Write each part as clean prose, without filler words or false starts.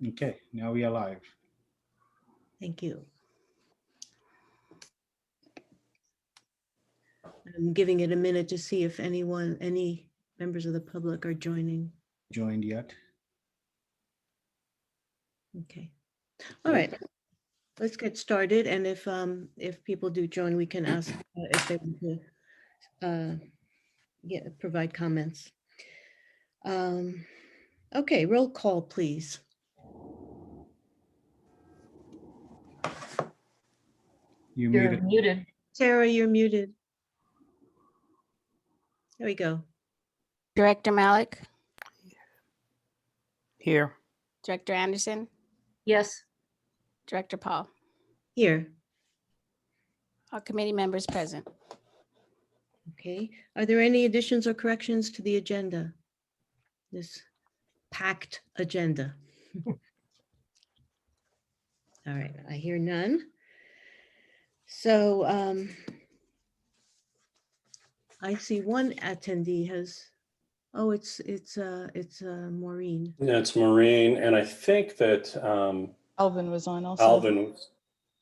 Okay, now we are live. Thank you. I'm giving it a minute to see if any members of the public are joining. Joined yet? Okay. All right. Let's get started. And if people do join, we can ask if they want to provide comments. Okay, roll call, please. You You're muted. muted. Sarah, you're muted. There we go. Director Malik, Here. Director Anderson, Yes, Director Paul, Here. all committee members present. Okay. Are there any additions or corrections to the agenda? This packed agenda. All right, I hear none. So I see one attendee has, oh, it's Maureen. Yeah, it's Maureen, and I think that Alvin was on also. Alvin was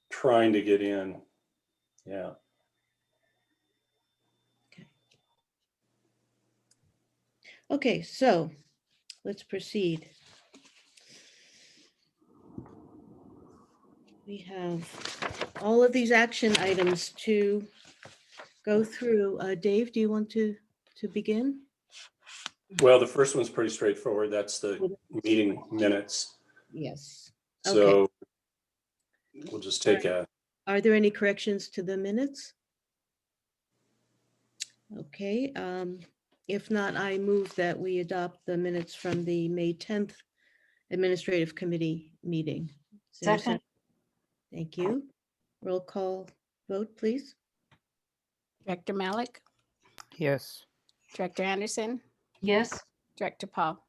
trying to get in. Yeah. Okay, so let's proceed. We have all of these action items to go through. Dave, do you want to begin? Well, the first one's pretty straightforward. That's the meeting minutes. Yes. So we'll just take a, Are there any corrections to the minutes? Okay, if not, I move that we adopt the minutes from the May 10th Administrative Committee meeting. Is there a second, Thank you. Roll call vote, please. Director Malik, Yes. Director Anderson, yes, Director Paul.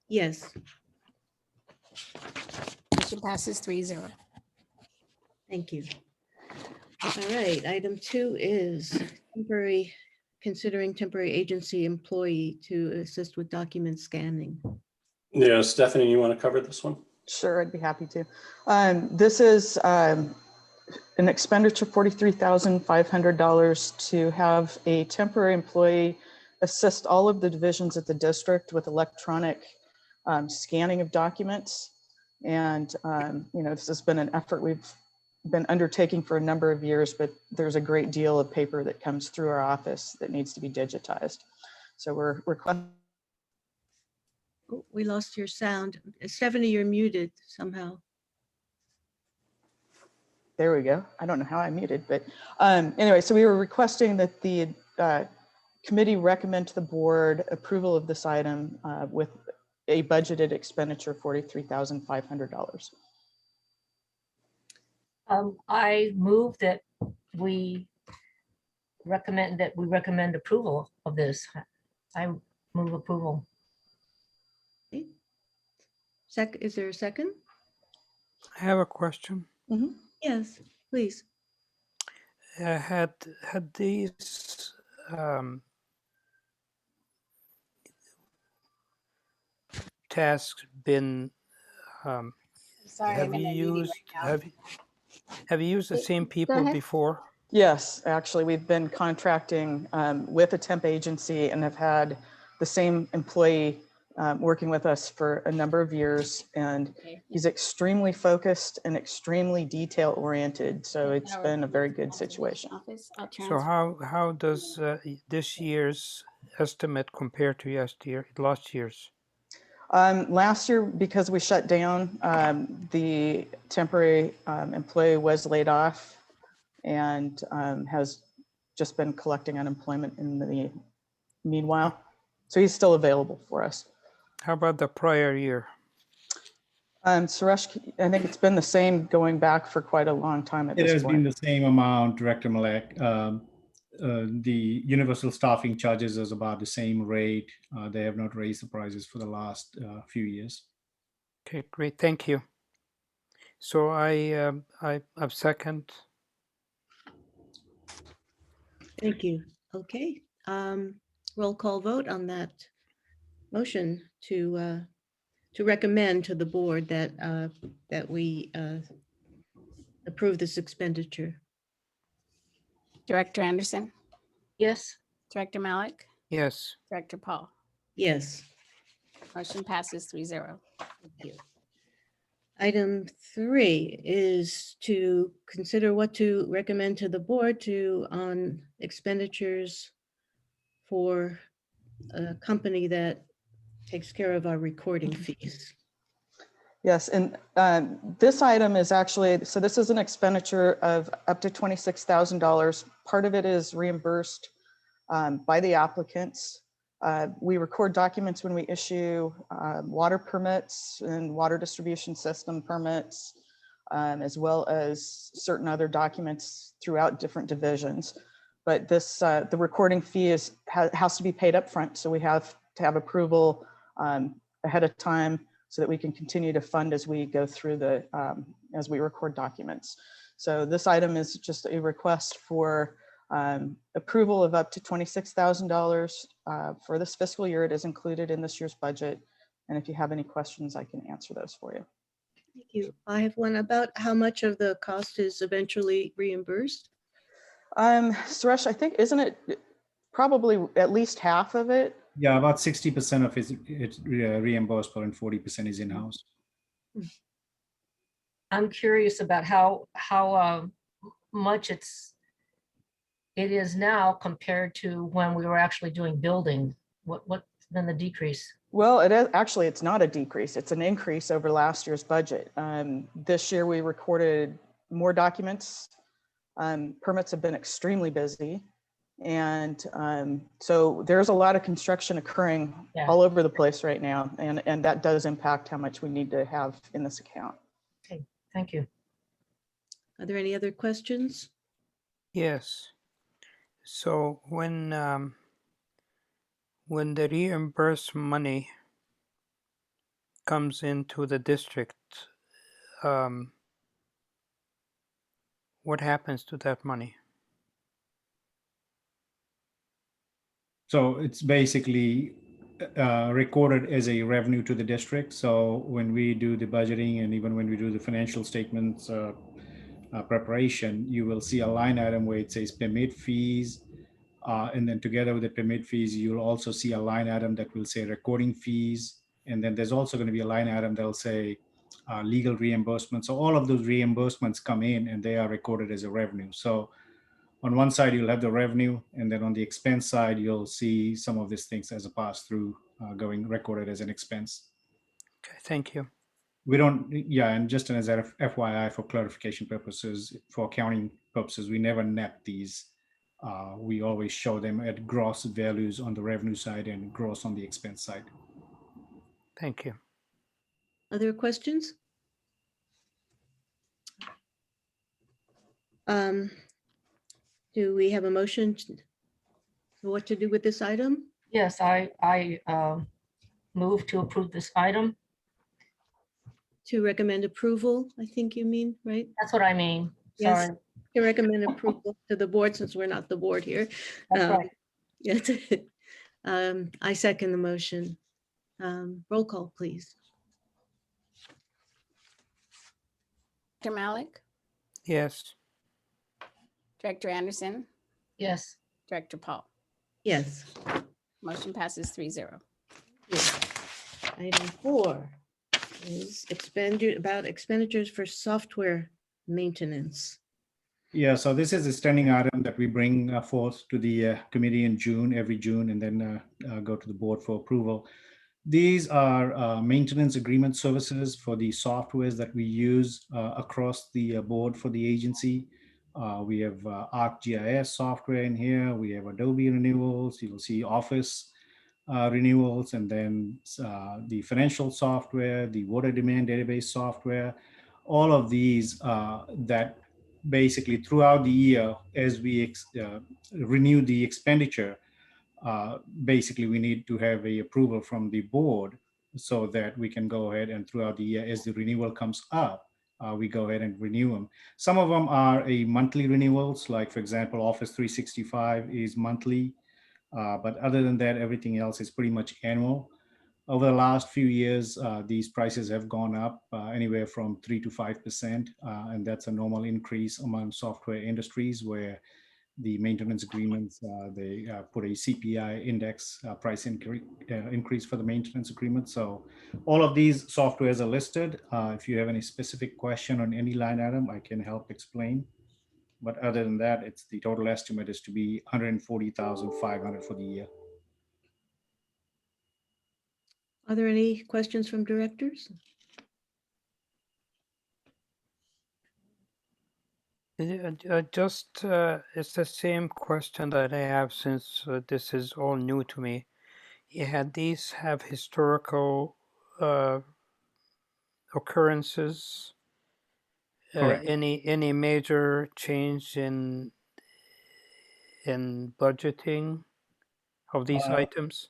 Yes, Motion passes 3-0. thank you. All right, item 2 is considering temporary agency employee to assist with document scanning. yeah, Stephanie, you want to cover this one? Sure, I'd be happy to. This is an expenditure of $43,500 to have a temporary employee assist all of the divisions at the district with electronic scanning of documents. And, this has been an effort we've been undertaking for a number of years, but there's a great deal of paper that comes through our office that needs to be digitized. So we're requesting. Oh, we lost your sound. Stephanie, you're muted somehow. There we go. I don't know how I muted, but anyway, so we were requesting that the committee recommend to the board approval of this item with a budgeted expenditure of $43,500. I move that we recommend approval of this. I move approval. Is there a second? I have a question. Yes, please. Had these tasks been Sorry, have I'm in you a meeting used right now. have you used the same people ahead. before? Yes, actually, we've been contracting with a temp agency and have had the same employee working with us for a number of years, and Okay. he's extremely focused and extremely detail oriented. So it's Our been a very good conservation situation. office, I'll So transfer. how does this year's estimate compare to last year's? Last year, because we shut down, the temporary employee was laid off and has just been collecting unemployment in the meanwhile. So he's still available for us. How about the prior year? Suresh, I think it's been the same going back for quite a long time at It this has been point. the same amount, Director Malek. The universal staffing charges is about the same rate. They have not raised the prices for the last few years. Okay, great, thank you. So I second. Thank you. Okay. Roll call vote on that motion to to recommend to the board that, that we approve this expenditure. Director Anderson, Yes, Director Malik, Yes, Director Paul. Yes. Motion passes 3-0. Thank you. Item 3 is to consider what to recommend to the board to on expenditures for a company that takes care of our recording fees. Yes, and this item is actually, so this is an expenditure of up to $26,000. Part of it is reimbursed by the applicants. We record documents when we issue water permits and water distribution system permits, as well as certain other documents throughout different divisions. But this, the recording fee has to be paid up front, so we have to have approval ahead of time so that we can continue to fund as we go through the, as we record documents. So this item is just a request for approval of up to $26,000 for this fiscal year. It is included in this year's budget. And if you have any questions, I can answer those for you. Thank you. I have one about how much of the cost is eventually reimbursed. Suresh, I think, isn't it probably at least half of it? Yeah, about 60% of it's reimbursable and 40% is in-house. I'm curious about how much it is now compared to when we were actually doing building. What's been the decrease? Well, actually, it's not a decrease. It's an increase over last year's budget. This year, we recorded more documents. Permits have been extremely busy. And so there's a lot of construction occurring all over the place right now. And that does impact how much we need to have in this account. Okay, thank you. Are there any other questions? yes. So when the reimbursed money comes into the district, what happens to that money? So it's basically recorded as a revenue to the district. So when we do the budgeting and even when we do the financial statements preparation, you will see a line item where it says permit fees. And then together with the permit fees, you'll also see a line item that will say recording fees. And then there's also going to be a line item that'll say legal reimbursement. So all of those reimbursements come in and they are recorded as a revenue. So on one side, you'll have the revenue, and then on the expense side, you'll see some of these things as a pass-through going recorded as an expense. Okay, thank you. We don't, yeah, and just as a FYI for clarification purposes, for accounting purposes, we never net these. We always show them at gross values on the revenue side and gross on the expense side. Thank you. Other questions? Do we have a motion to what to do with this item? Yes, I move to approve this item. To recommend approval, I think you mean, right? That's what I mean. Yes. Sorry. To recommend approval to the board, since we're not the board here. That's right. Yes. I second the motion. Roll call, please. Director Malik, Yes, Director Anderson, Yes, Director Paul. Yes. Motion passes 3-0. Item 4 is about expenditures for software maintenance. Yeah, so this is a standing item that we bring forth to the committee in June, every June, and then go to the board for approval. These are maintenance agreement services for the softwares that we use across the board for the agency. We have ArcGIS software in here. We have Adobe renewals. You'll see Office renewals, and then the financial software, the water demand database software. All of these that basically throughout the year, as we renew the expenditure, basically we need to have a approval from the board so that we can go ahead and throughout the year, as the renewal comes up, we go ahead and renew them. Some of them are a monthly renewals, like for example, Office 365 is monthly. But other than that, everything else is pretty much annual. Over the last few years, these prices have gone up anywhere from 3 to 5%, and that's a normal increase among software industries where the maintenance agreements, they put a CPI index price increase for the maintenance agreement. So all of these softwares are listed. If you have any specific question on any line item, I can help explain. But other than that, it's the total estimate is to be 140,500 for the year. Are there any questions from directors? It's the same question that I have since this is all new to me. Had these have historical occurrences? Correct. Any major change in budgeting of these items?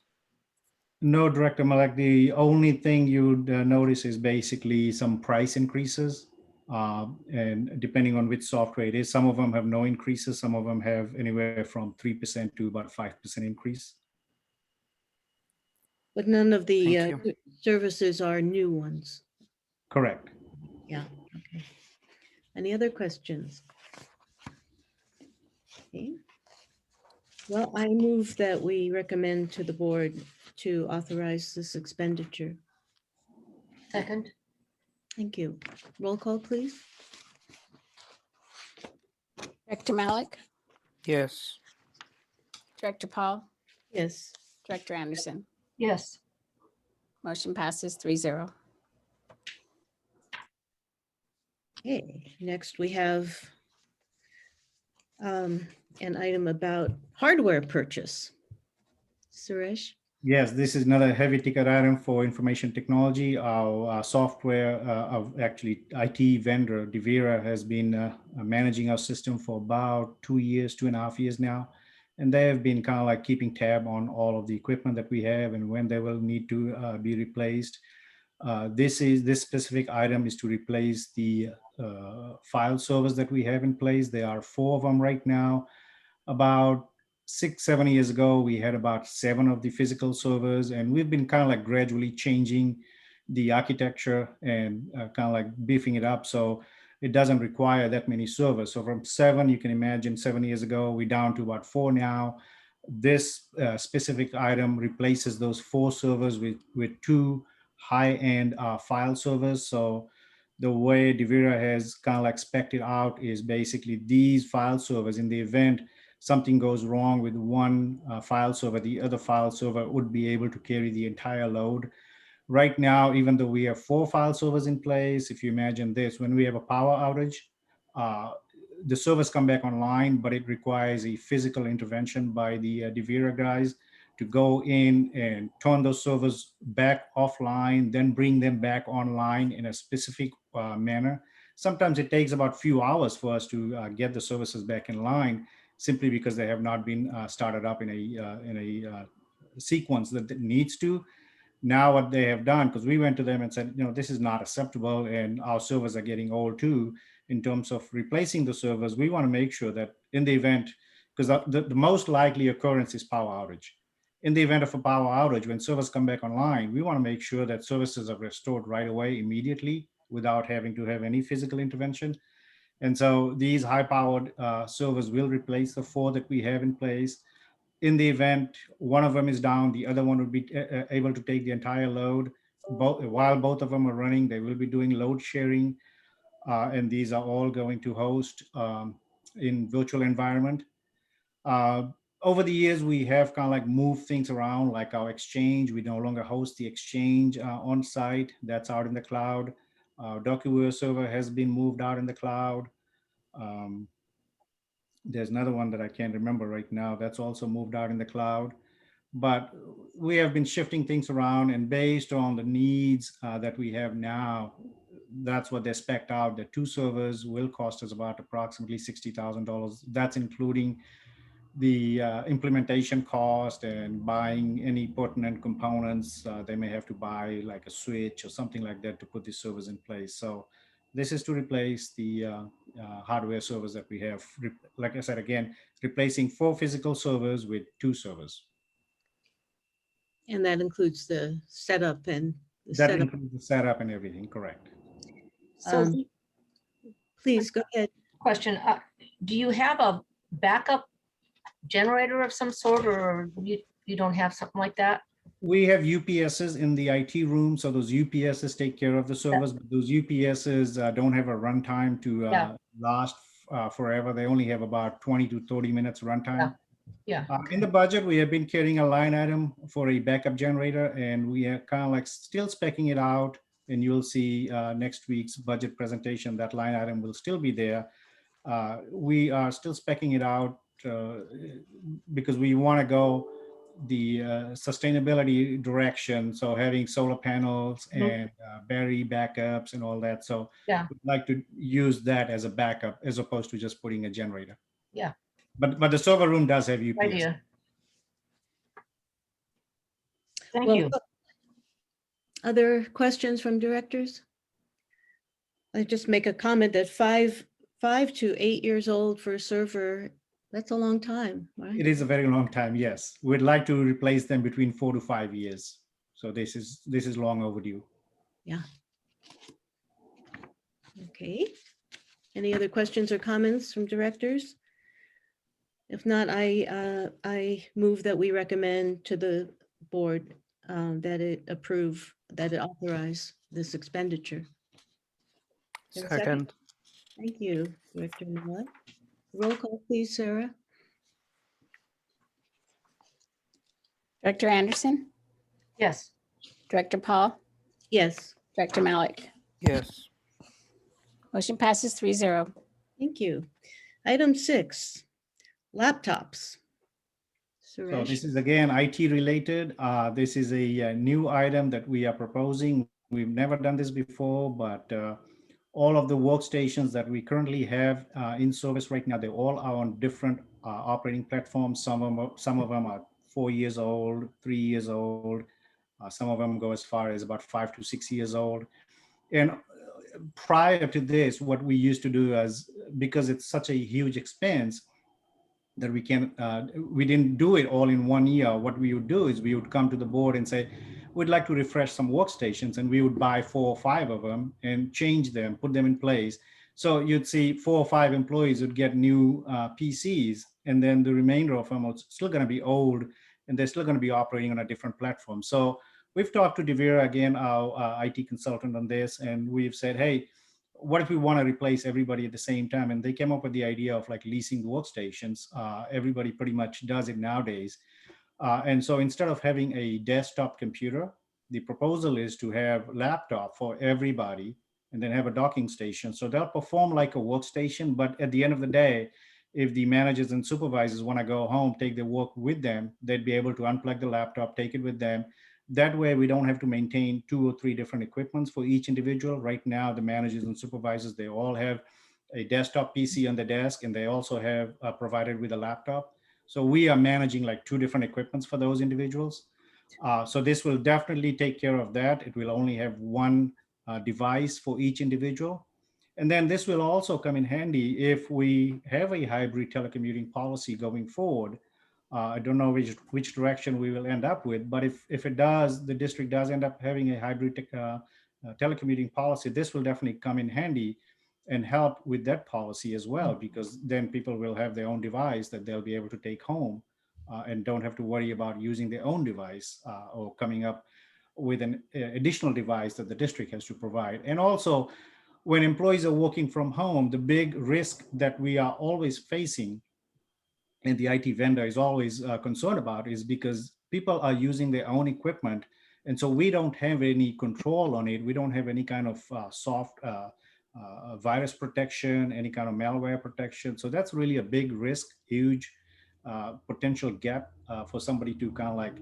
No, Director Malek, the only thing you'd notice is basically some price increases. And depending on which software it is, some of them have no increases, some of them have anywhere from 3% to about 5% increase. But none of the Thank you. services are new ones. Correct. Yeah, okay. Any other questions? Okay. Well, I move that we recommend to the board to authorize this expenditure. Second, Thank you. Roll call, please. Director Malik, Yes. Director Paul, Yes. Director Anderson. yes, Motion passes 3-0. Okay, next we have an item about hardware purchase. Suresh? Yes, this is another heavy ticket item for information technology. Our software of actually IT vendor, Devira, has been managing our system for about 2 years, 2.5 years now. And they have been kind of like keeping tab on all of the equipment that we have and when they will need to be replaced. This specific item is to replace the file servers that we have in place. There are 4 of them right now. About 6-7 years ago, we had about 7 of the physical servers, and we've been kind of like gradually changing the architecture and kind of like beefing it up so it doesn't require that many servers. So from 7, you can imagine 7 years ago, we're down to about 4 now. This specific item replaces those 4 servers with 2 high-end file servers. So the way Devira has kind of like spec'd it out is basically these file servers, in the event something goes wrong with one file server, the other file server would be able to carry the entire load. Right now, even though we have 4 file servers in place, if you imagine this, when we have a power outage, the servers come back online, but it requires a physical intervention by the Devira guys to go in and turn those servers back offline, then bring them back online in a specific manner. Sometimes it takes about a few hours for us to get the services back in line, simply because they have not been started up in a sequence that it needs to. Now what they have done, because we went to them and said, this is not acceptable and our servers are getting old too, in terms of replacing the servers, we want to make sure that in the event, because the most likely occurrence is power outage. In the event of a power outage, when servers come back online, we want to make sure that services are restored right away, immediately, without having to have any physical intervention. And so these high-powered servers will replace the 4 that we have in place. In the event one of them is down, the other one would be able to take the entire load. While both of them are running, they will be doing load sharing. And these are all going to host in virtual environment. Over the years, we have kind of like moved things around, like our Exchange. We no longer host the Exchange on site. That's out in the cloud. DocuWare server has been moved out in the cloud. There's another one that I can't remember right now that's also moved out in the cloud. But we have been shifting things around, and based on the needs that we have now, that's what they spec'd out. The 2 servers will cost us about approximately $60,000. That's including the implementation cost and buying any pertinent components. They may have to buy like a switch or something like that to put the servers in place. So this is to replace the hardware servers that we have. Like I said, again, replacing 4 physical servers with 2 servers. And that includes the setup and the That setup. includes the setup and everything, correct? So Please go ahead. question, do you have a backup generator of some sort, or you don't have something like that? We have UPSs in the IT room, so those UPSs take care of the service, but those UPSs don't have a runtime to Yeah. last forever. They only have about 20 to 30 minutes runtime. Yeah, In the budget, we have been carrying a line item for a backup generator, and we are kind of like still specking it out. And you'll see next week's budget presentation, that line item will still be there. We are still specking it out because we want to go the sustainability direction. So having solar panels and battery backups and all that. So Yeah. we'd like to use that as a backup as opposed to just putting a generator. Yeah. But the server room does have UPS. idea. Thank Well, you. Other questions from directors? I just make a comment that 5 to 8 years old for a server, that's a long time, right? It is a very long time, yes. We'd like to replace them between 4 to 5 years. So this is long overdue. Okay. Any other questions or comments from directors? If not, I move that we recommend to the board that it approve, that it authorize this expenditure. Is there a second? Second, Thank you, Director Miller. Roll call, please, Sarah. Director Anderson, Yes, Director Paul, Yes, Director Malik. yes. Motion passes 3-0. thank you. Item 6, laptops. So Suresh? this is again IT related. This is a new item that we are proposing. We've never done this before, but all of the workstations that we currently have in service right now, they all are on different operating platforms. Some of them are 4 years old, 3 years old. Some of them go as far as about 5 to 6 years old. And prior to this, what we used to do is, because it's such a huge expense that we didn't do it all in 1 year. What we would do is we would come to the board and say, we'd like to refresh some workstations, and we would buy 4 or 5 of them and change them, put them in place. So you'd see 4 or 5 employees would get new PCs, and then the remainder of them are still going to be old, and they're still going to be operating on a different platform. So we've talked to Devere, again, our IT consultant on this, and we've said, hey, what if we want to replace everybody at the same time? And they came up with the idea of like leasing workstations. Everybody pretty much does it nowadays. And so instead of having a desktop computer, the proposal is to have laptop for everybody and then have a docking station. So they'll perform like a workstation, but at the end of the day, if the managers and supervisors want to go home, take their work with them, they'd be able to unplug the laptop, take it with them. That way we don't have to maintain 2 or 3 different equipments for each individual. Right now, the managers and supervisors, they all have a desktop PC on the desk, and they also have provided with a laptop. So we are managing like 2 different equipments for those individuals. So this will definitely take care of that. It will only have 1 device for each individual. And then this will also come in handy if we have a hybrid telecommuting policy going forward. I don't know which direction we will end up with, but if it does, the district does end up having a hybrid telecommuting policy, this will definitely come in handy and help with that policy as well, because then people will have their own device that they'll be able to take home and don't have to worry about using their own device or coming up with an additional device that the district has to provide. And also, when employees are working from home, the big risk that we are always facing and the IT vendor is always concerned about is because people are using their own equipment. And so we don't have any control on it. We don't have any kind of soft virus protection, any kind of malware protection. So that's really a big risk, huge potential gap for somebody to kind of like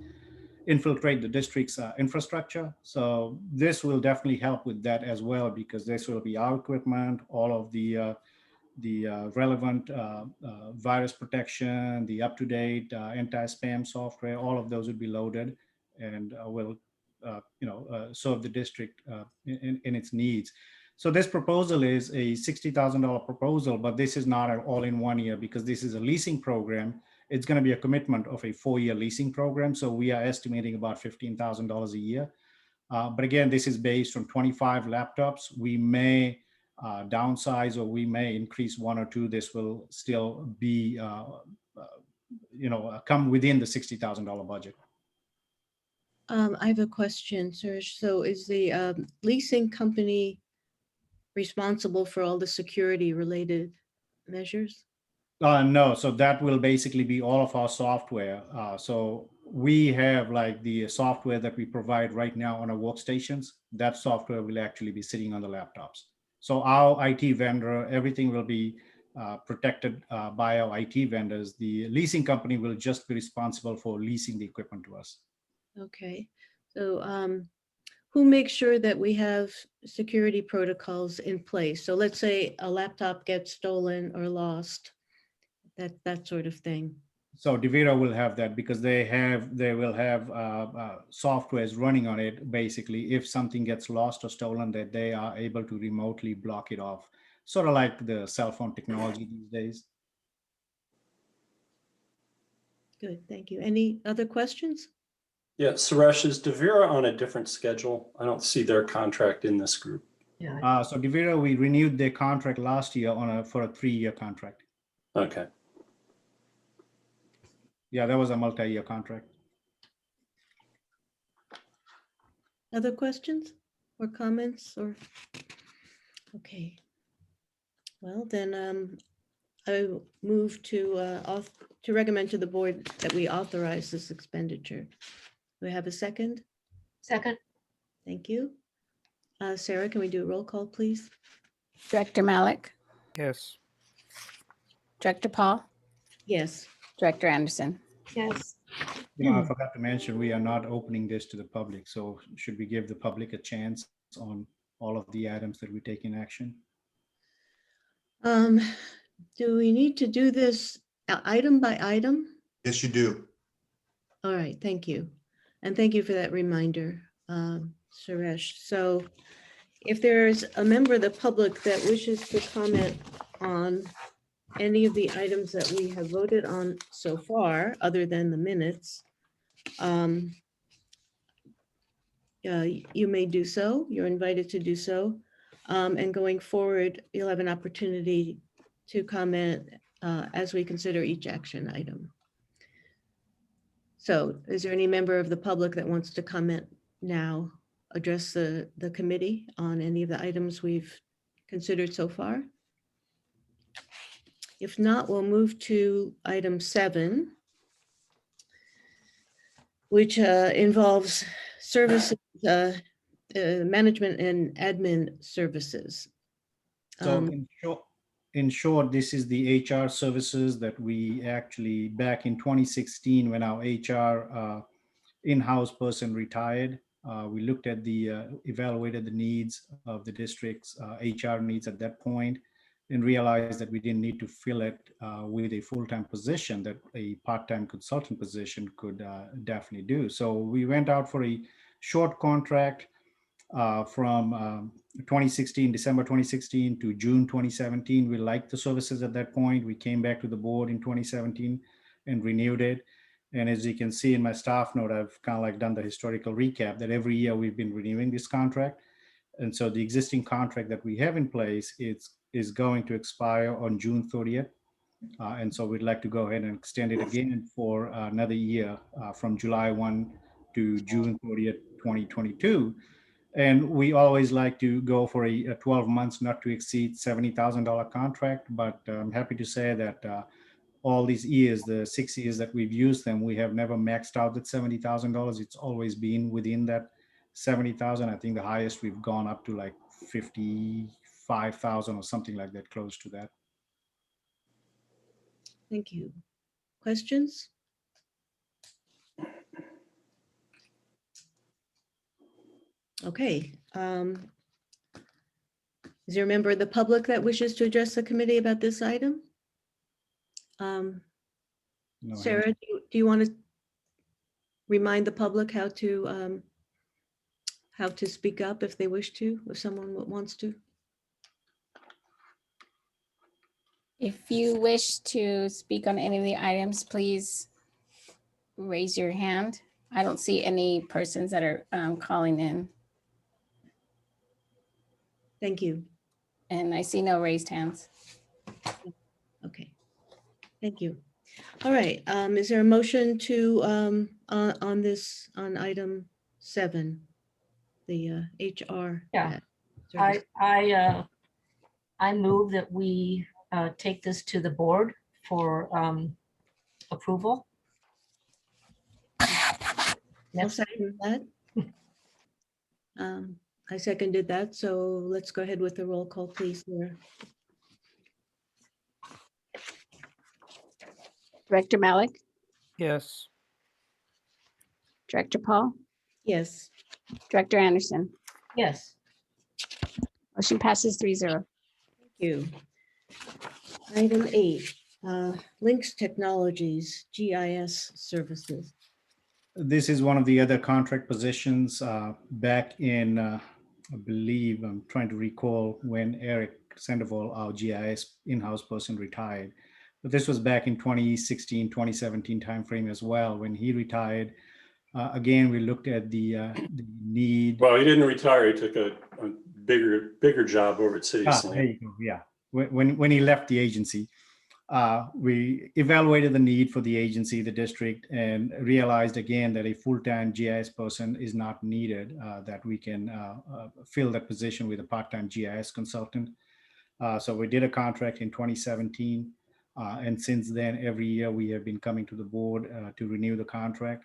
infiltrate the district's infrastructure. So this will definitely help with that as well, because this will be our equipment, all of the relevant virus protection, the up-to-date anti-spam software, all of those would be loaded and will serve the district in its needs. So this proposal is a $60,000 proposal, but this is not an all in 1 year, because this is a leasing program. it's going to be a commitment of a 4-year leasing program. So we are estimating about $15,000 a year. But again, this is based on 25 laptops. We may downsize or we may increase 1 or 2. This will still be, come within the $60,000 budget. I have a question, Suresh. So is the leasing company responsible for all the security related measures? No, so that will basically be all of our software. So we have like the software that we provide right now on our workstations. That software will actually be sitting on the laptops. So our IT vendor, everything will be protected by our IT vendors. The leasing company will just be responsible for leasing the equipment to us. Okay, so who makes sure that we have security protocols in place? So let's say a laptop gets stolen or lost, that sort of thing. So DeVita will have that because they will have softwares running on it. Basically, if something gets lost or stolen, that they are able to remotely block it off. Sort of like the cell phone technology these days. Good, thank you. Any other questions? Yeah, Suresh, is Devera on a different schedule? I don't see their contract in this group. Yeah, So DeVita, we renewed their contract last year for a 3-year contract. Okay. Yeah, that was a multi-year contract. Other questions or comments or? Okay. Well, then I move to recommend to the board that we authorize this expenditure. Do we have a second? second, Thank you. Sarah, can we do a roll call, please? Director Malik, Yes. Director Paul, Yes. Director Anderson. yes, I forgot to mention, we are not opening this to the public. So should we give the public a chance on all of the items that we take in action? Do we need to do this item by item? Yes, you do. All right, thank you. And thank you for that reminder, Suresh. So if there's a member of the public that wishes to comment on any of the items that we have voted on so far, other than the minutes, you may do so. You're invited to do so. And going forward, you'll have an opportunity to comment as we consider each action item. So is there any member of the public that wants to comment now, address the committee on any of the items we've considered so far? If not, we'll move to item 7, which involves services, management and admin services. So in short, this is the HR services that we actually, back in 2016, when our HR in-house person retired, we looked at evaluated the needs of the district's HR needs at that point and realized that we didn't need to fill it with a full-time position, that a part-time consultant position could definitely do. So we went out for a short contract from 2016, December 2016 to June 2017. We liked the services at that point. We came back to the board in 2017 and renewed it. And as you can see in my staff note, I've kind of like done the historical recap that every year we've been renewing this contract. And so the existing contract that we have in place is going to expire on June 30th. And so we'd like to go ahead and extend it again for another year from July 1 to June 30th, 2022. And we always like to go for a 12 months, not to exceed $70,000 contract. But I'm happy to say that all these years, the 6 years that we've used them, we have never maxed out at $70,000. It's always been within that 70,000. I think the highest we've gone up to like 55,000 or something like that, close to that. Thank you. Questions? Okay. Is there a member of the public that wishes to address the committee about this item? No, Sarah, do you want to remind the public how to speak up if they wish to, if someone wants to? If you wish to speak on any of the items, please raise your hand. I don't see any persons that are calling in, Thank you. and I see no raised hands. Okay. Thank you. All right. Is there a motion to, on this, on item 7, the HR? Yeah. service? I move that we take this to the board for approval. I'll Next, second that. I seconded that, so let's go ahead with the roll call, please, Laura. Director Malik, Yes. Director Paul, Yes, Director Anderson. yes, Motion passes 3-0. thank you. Item 8, Links Technologies, GIS services. This is one of the other contract positions back in, I believe, I'm trying to recall when Eric Sandoval, our GIS in-house person, retired. But this was back in 2016, 2017 timeframe as well. When he retired, again, we looked at the need. Well, he didn't retire. He took a bigger job over at City of There Saline. you go. Yeah, when he left the agency, we evaluated the need for the agency, the district, and realized again that a full-time GIS person is not needed, that we can fill that position with a part-time GIS consultant. So we did a contract in 2017. And since then, every year we have been coming to the board to renew the contract.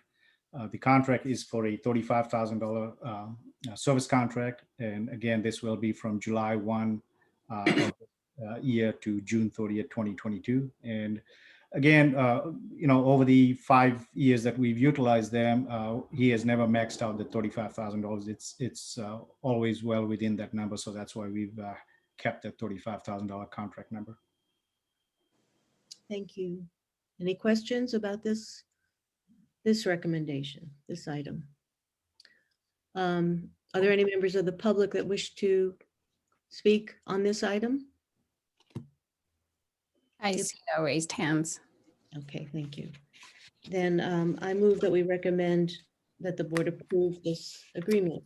The contract is for a $35,000 service contract. And again, this will be from July 1 year to June 30th, 2022. And again, over the 5 years that we've utilized them, he has never maxed out the $35,000. It's always well within that number. So that's why we've kept that $35,000 contract number. Thank you. Any questions about this recommendation, this item? Are there any members of the public that wish to speak on this item? I see no raised hands. Okay, thank you. Then I move that we recommend that the board approve this agreement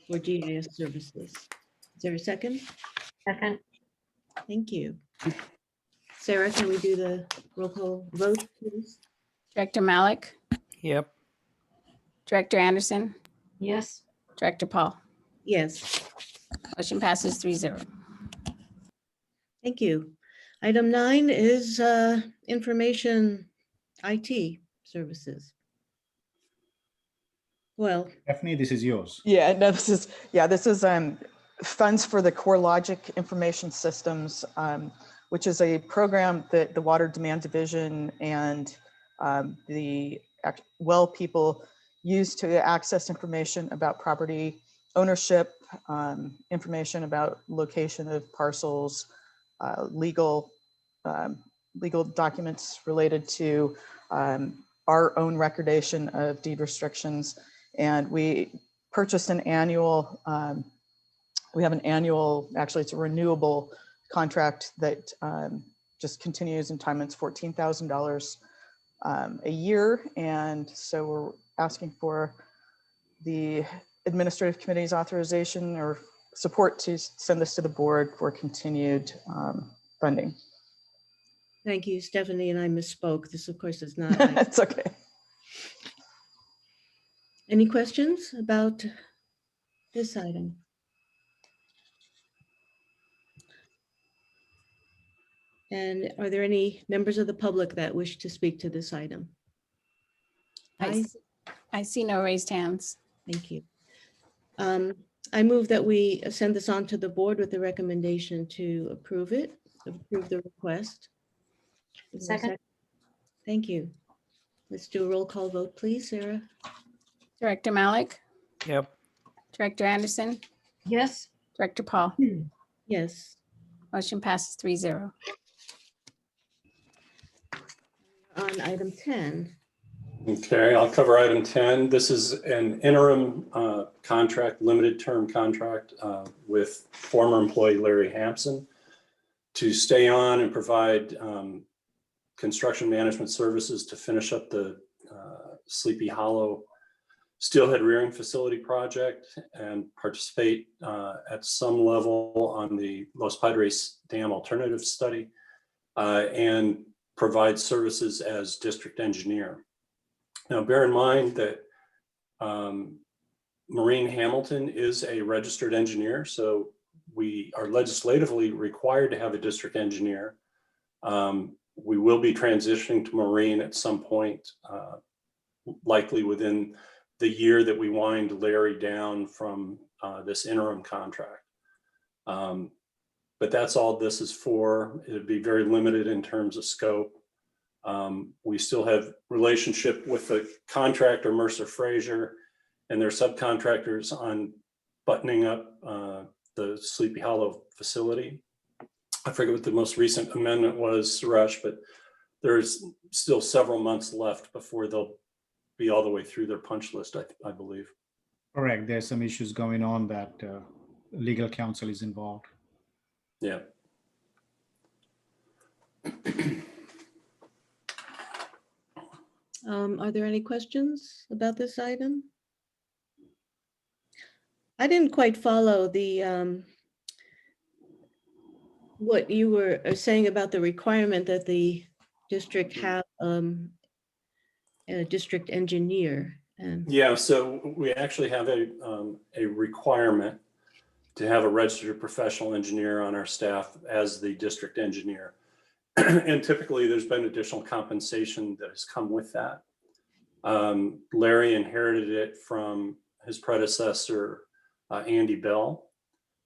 for GIS services. Is there a second? second, Thank you. Sarah, can we do the roll call vote, please? Director Malik, Yep. Director Anderson, yes, Director Paul. Yes, Motion passes 3-0. thank you. Item 9 is information IT services. Well, Stephanie, this is yours. Yeah, no, this is funds for the CoreLogic Information Systems, which is a program that the Water Demand Division and the well people use to access information about property ownership, information about location of parcels, legal documents related to our own recordation of deed restrictions. And we purchased an annual, we have an annual, actually it's a renewable contract that just continues in time. It's $14,000 a year. And so we're asking for the administrative committee's authorization or support to send this to the board for continued funding. thank you, Stephanie, and I misspoke. This, of course, is not. It's okay. Any questions about this item? And are there any members of the public that wish to speak to this item? I see no raised hands. Thank you. I move that we send this on to the board with the recommendation to approve it, approve the request. Is there a Second. Thank you. Let's do a roll call vote, please, Sarah. Director Malik, Yep. Director Anderson, yes, Director Paul. Yes, Motion passes 3-0. on item 10. Okay, I'll cover item 10. This is an interim contract, limited term contract with former employee Larry Hampson. to stay on and provide construction management services to finish up the Sleepy Hollow steelhead rearing facility project and participate at some level on the Los Padres Dam alternative study and provide services as district engineer. Now, bear in mind that Maureen Hamilton is a registered engineer, so we are legislatively required to have a district engineer. We will be transitioning to Maureen at some point, likely within the year that we wind Larry down from this interim contract. But that's all this is for. It'd be very limited in terms of scope. We still have relationship with the contractor, Mercer Fraser, and their subcontractors on buttoning up the Sleepy Hollow facility. I forget what the most recent amendment was, Suresh, but there's still several months left before they'll be all the way through their punch list, I believe. Correct. There's some issues going on that legal counsel is involved. Yeah. Are there any questions about this item? I didn't quite follow the what you were saying about the requirement that the district have a district engineer. And Yeah, so we actually have a requirement to have a registered professional engineer on our staff as the district engineer. And typically there's been additional compensation that has come with that. Larry inherited it from his predecessor, Andy Bell.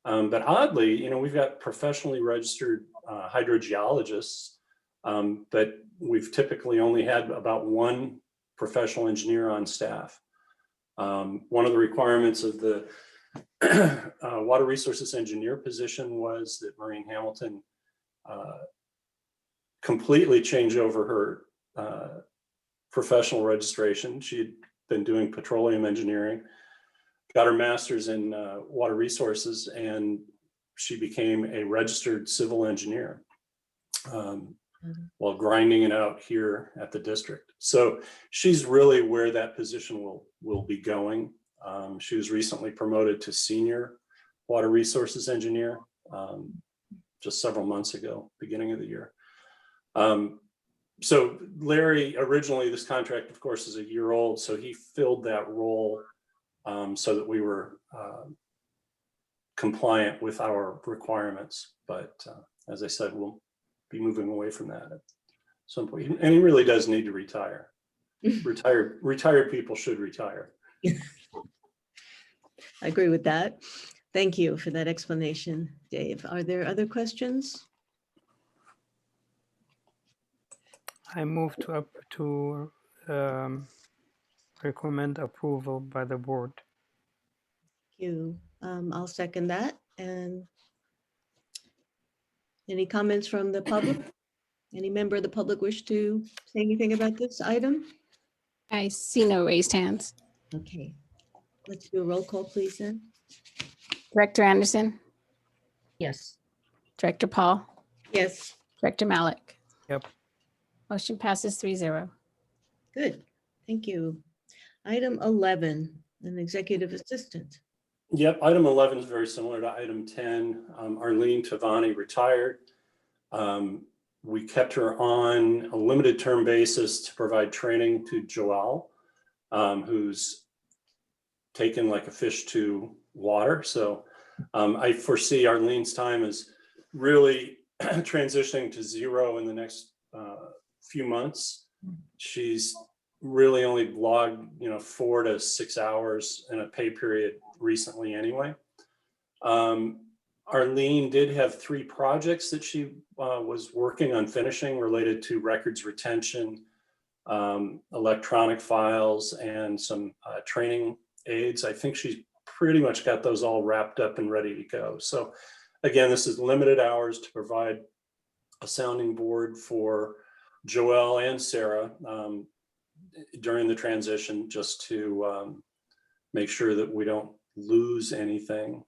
But oddly, you know, we've got professionally registered hydrogeologists, but we've typically only had about one professional engineer on staff. One of the requirements of the water resources engineer position was that Maureen Hamilton completely change over her professional registration. She'd been doing petroleum engineering, got her master's in water resources, and she became a registered civil engineer while grinding it out here at the district. So she's really where that position will be going. She was recently promoted to senior water resources engineer just several months ago, beginning of the year. So Larry, originally this contract, of course, is a year old, so he filled that role so that we were compliant with our requirements. But as I said, we'll be moving away from that at some point. And he really does need to retire. Retired people should retire. I agree with that. Thank you for that explanation, Dave. Are there other questions? I move to recommend approval by the board. Thank you. I'll second that. And any comments from the public? Any member of the public wish to say anything about this item? I see no raised hands. Okay, let's do a roll call, please, then. Director Anderson, Yes. Director Paul, Yes, Director Malik. Yep. Motion passes 3-0. good. Thank you. Item 11, an executive assistant. Yep, item 11 is very similar to item 10. Arlene Tavani retired. We kept her on a limited term basis to provide training to Joelle, who's taken like a fish to water. So I foresee Arlene's time is really transitioning to zero in the next few months. She's really only logged, 4 to 6 hours in a pay period recently anyway. Arlene did have 3 projects that she was working on finishing related to records retention, electronic files, and some training aids. I think she's pretty much got those all wrapped up and ready to go. So again, this is limited hours to provide a sounding board for Joelle and Sarah during the transition, just to make sure that we don't lose anything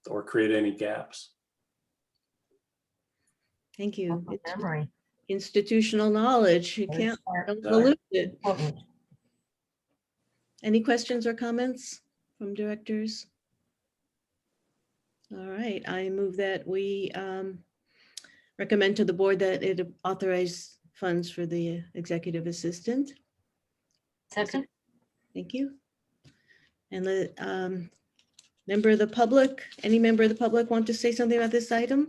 or create any gaps. Thank you. Good It's memory. institutional knowledge. You Very can't smart. don't dilute it. Important. Any questions or comments from directors? All right, I move that we recommend to the board that it authorize funds for the executive assistant. Second, Thank you. And the member of the public, any member of the public want to say something about this item?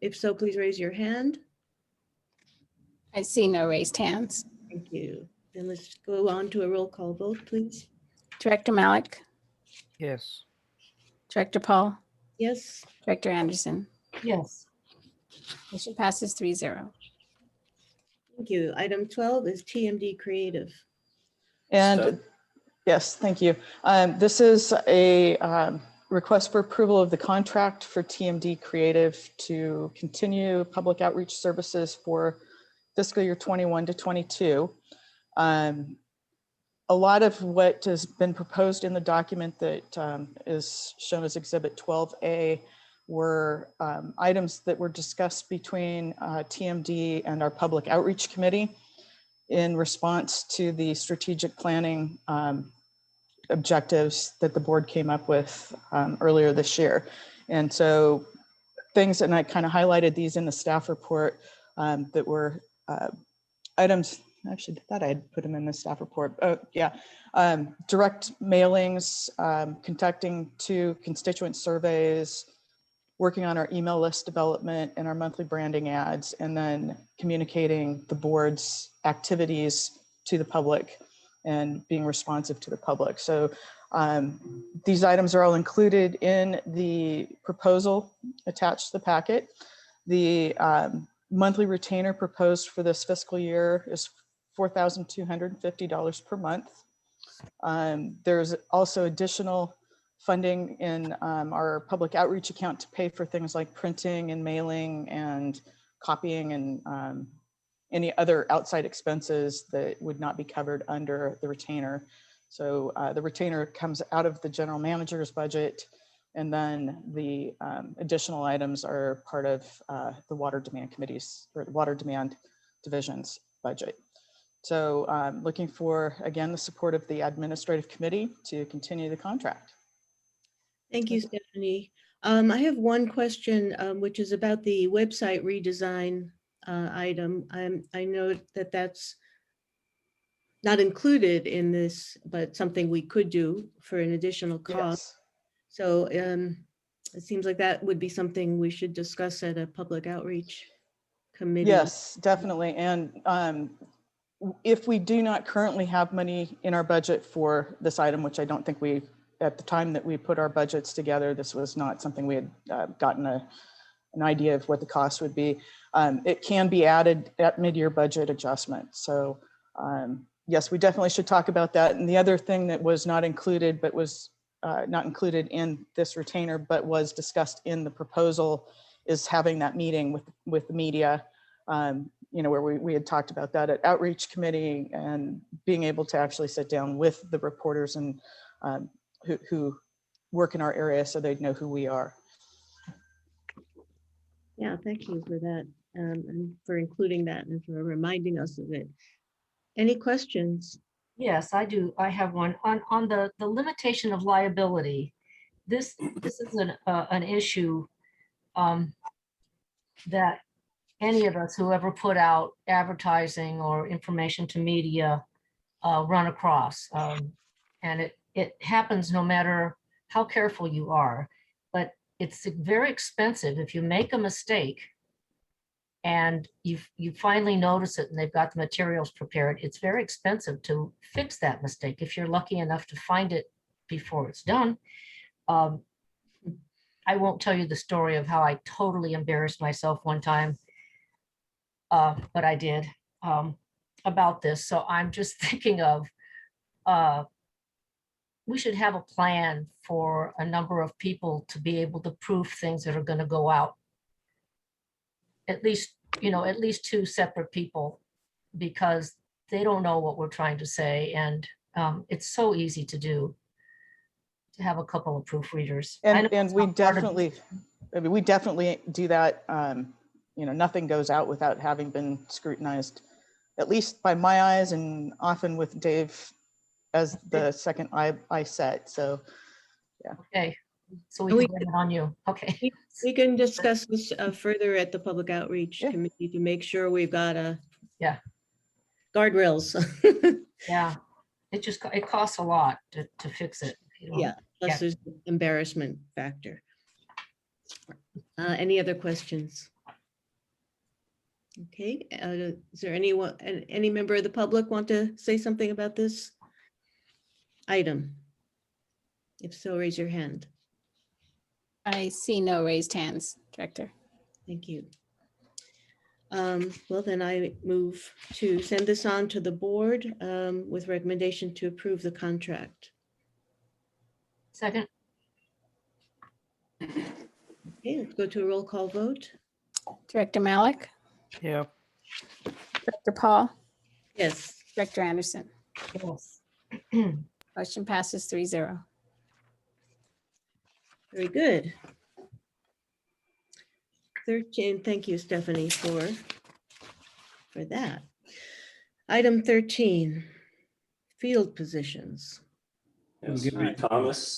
If so, please raise your hand. I see no raised hands. Thank you. Then let's go on to a roll call vote, please. Director Malik, Yes. Director Paul, Yes, Director Anderson. yes. Motion passes 3-0. thank you. Item 12 is TMD Creative. And Steph? yes, thank you. This is a request for approval of the contract for TMD Creative to continue public outreach services for fiscal year 21 to 22. A lot of what has been proposed in the document that is shown as Exhibit 12A were items that were discussed between TMD and our Public Outreach Committee in response to the strategic planning objectives that the board came up with earlier this year. And so things, and I kind of highlighted these in the staff report that were items, actually thought I had put them in the staff report. Oh yeah, direct mailings, conducting 2 constituent surveys, working on our email list development and our monthly branding ads, and then communicating the board's activities to the public and being responsive to the public. So these items are all included in the proposal attached to the packet. The monthly retainer proposed for this fiscal year is $4,250 per month. There's also additional funding in our public outreach account to pay for things like printing and mailing and copying and any other outside expenses that would not be covered under the retainer. So the retainer comes out of the general manager's budget, and then the additional items are part of the water demand committees or the water demand division's budget. So looking for, again, the support of the administrative committee to continue the contract. Thank you, Stephanie. I have one question, which is about the website redesign item. I know that that's not included in this, but something we could do for an additional cost. Yes. So it seems like that would be something we should discuss at a public outreach committee. Yes, definitely. And if we do not currently have money in our budget for this item, which I don't think we, at the time that we put our budgets together, this was not something we had gotten an idea of what the cost would be. It can be added at mid-year budget adjustment. So yes, we definitely should talk about that. And the other thing that was not included, but was not included in this retainer, but was discussed in the proposal, is having that meeting with the media, you know, where we had talked about that at outreach committee, and being able to actually sit down with the reporters and who work in our area so they'd know who we are. Yeah, thank you for that and for including that and for reminding us of it. Any questions? Yes, I do. I have one on the limitation of liability. This is an issue that any of us who ever put out advertising or information to media run across. And it happens no matter how careful you are, but it's very expensive if you make a mistake and you finally notice it and they've got the materials prepared. It's very expensive to fix that mistake if you're lucky enough to find it before it's done. I won't tell you the story of how I totally embarrassed myself one time, but I did about this. So I'm just thinking of we should have a plan for a number of people to be able to proof things that are going to go out. At least 2 separate people, because they don't know what we're trying to say. And it's so easy to do, to have a couple of proofreaders. I know And it's we not part of- definitely, I mean, we definitely do that. You know, nothing goes out without having been scrutinized, at least by my eyes, and often with Dave as the second eye set. So Okay, so we And can we- blame it on you. Okay. We can discuss this further at the Public Outreach Yeah. Committee to make sure we've got Yeah. guardrails. Yeah, it costs a lot to fix it. if you don't- Yeah, plus Yeah. there's the embarrassment factor. Any other questions? Okay, is there anyone, any member of the public want to say something about this item? If so, raise your hand. I see no raised hands, Director. Thank you. Well, then I move to send this on to the board with recommendation to approve the contract. Second, Okay, let's go to a roll call vote. Director Malik, Yeah. Director Paul, Yes, Director Anderson. yes. Motion passes 3-0. very good. 13, thank you, Stephanie, for that. Item 13, field positions. Yes, give Reed Thomas.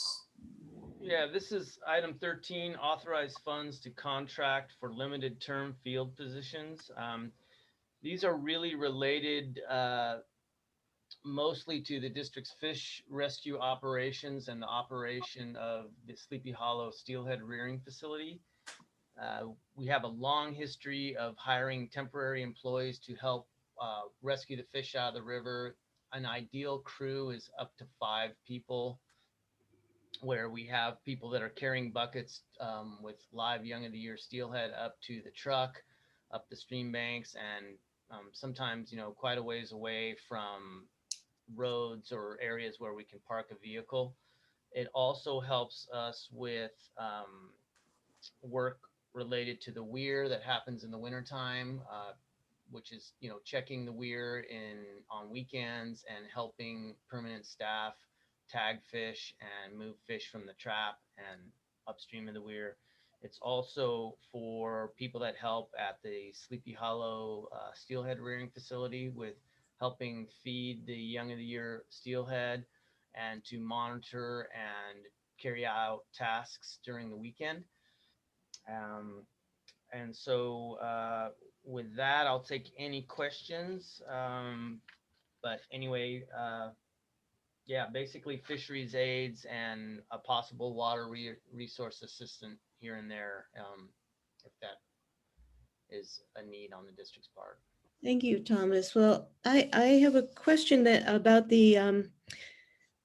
Yeah, this is item 13, authorize funds to contract for limited term field positions. These are really related mostly to the district's fish rescue operations and the operation of the Sleepy Hollow steelhead rearing facility. We have a long history of hiring temporary employees to help rescue the fish out of the river. An ideal crew is up to 5 people, where we have people that are carrying buckets with live young of the year steelhead up to the truck, up the stream banks, and sometimes, quite a ways away from roads or areas where we can park a vehicle. It also helps us with work related to the weir that happens in the wintertime, which is, checking the weir on weekends and helping permanent staff tag fish and move fish from the trap and upstream of the weir. It's also for people that help at the Sleepy Hollow steelhead rearing facility with helping feed the young of the year steelhead and to monitor and carry out tasks during the weekend. And so with that, I'll take any questions. But anyway, yeah, basically fisheries aids and a possible water resource assistant here and there, if that is a need on the district's part. thank you, Thomas. Well, I have a question about the,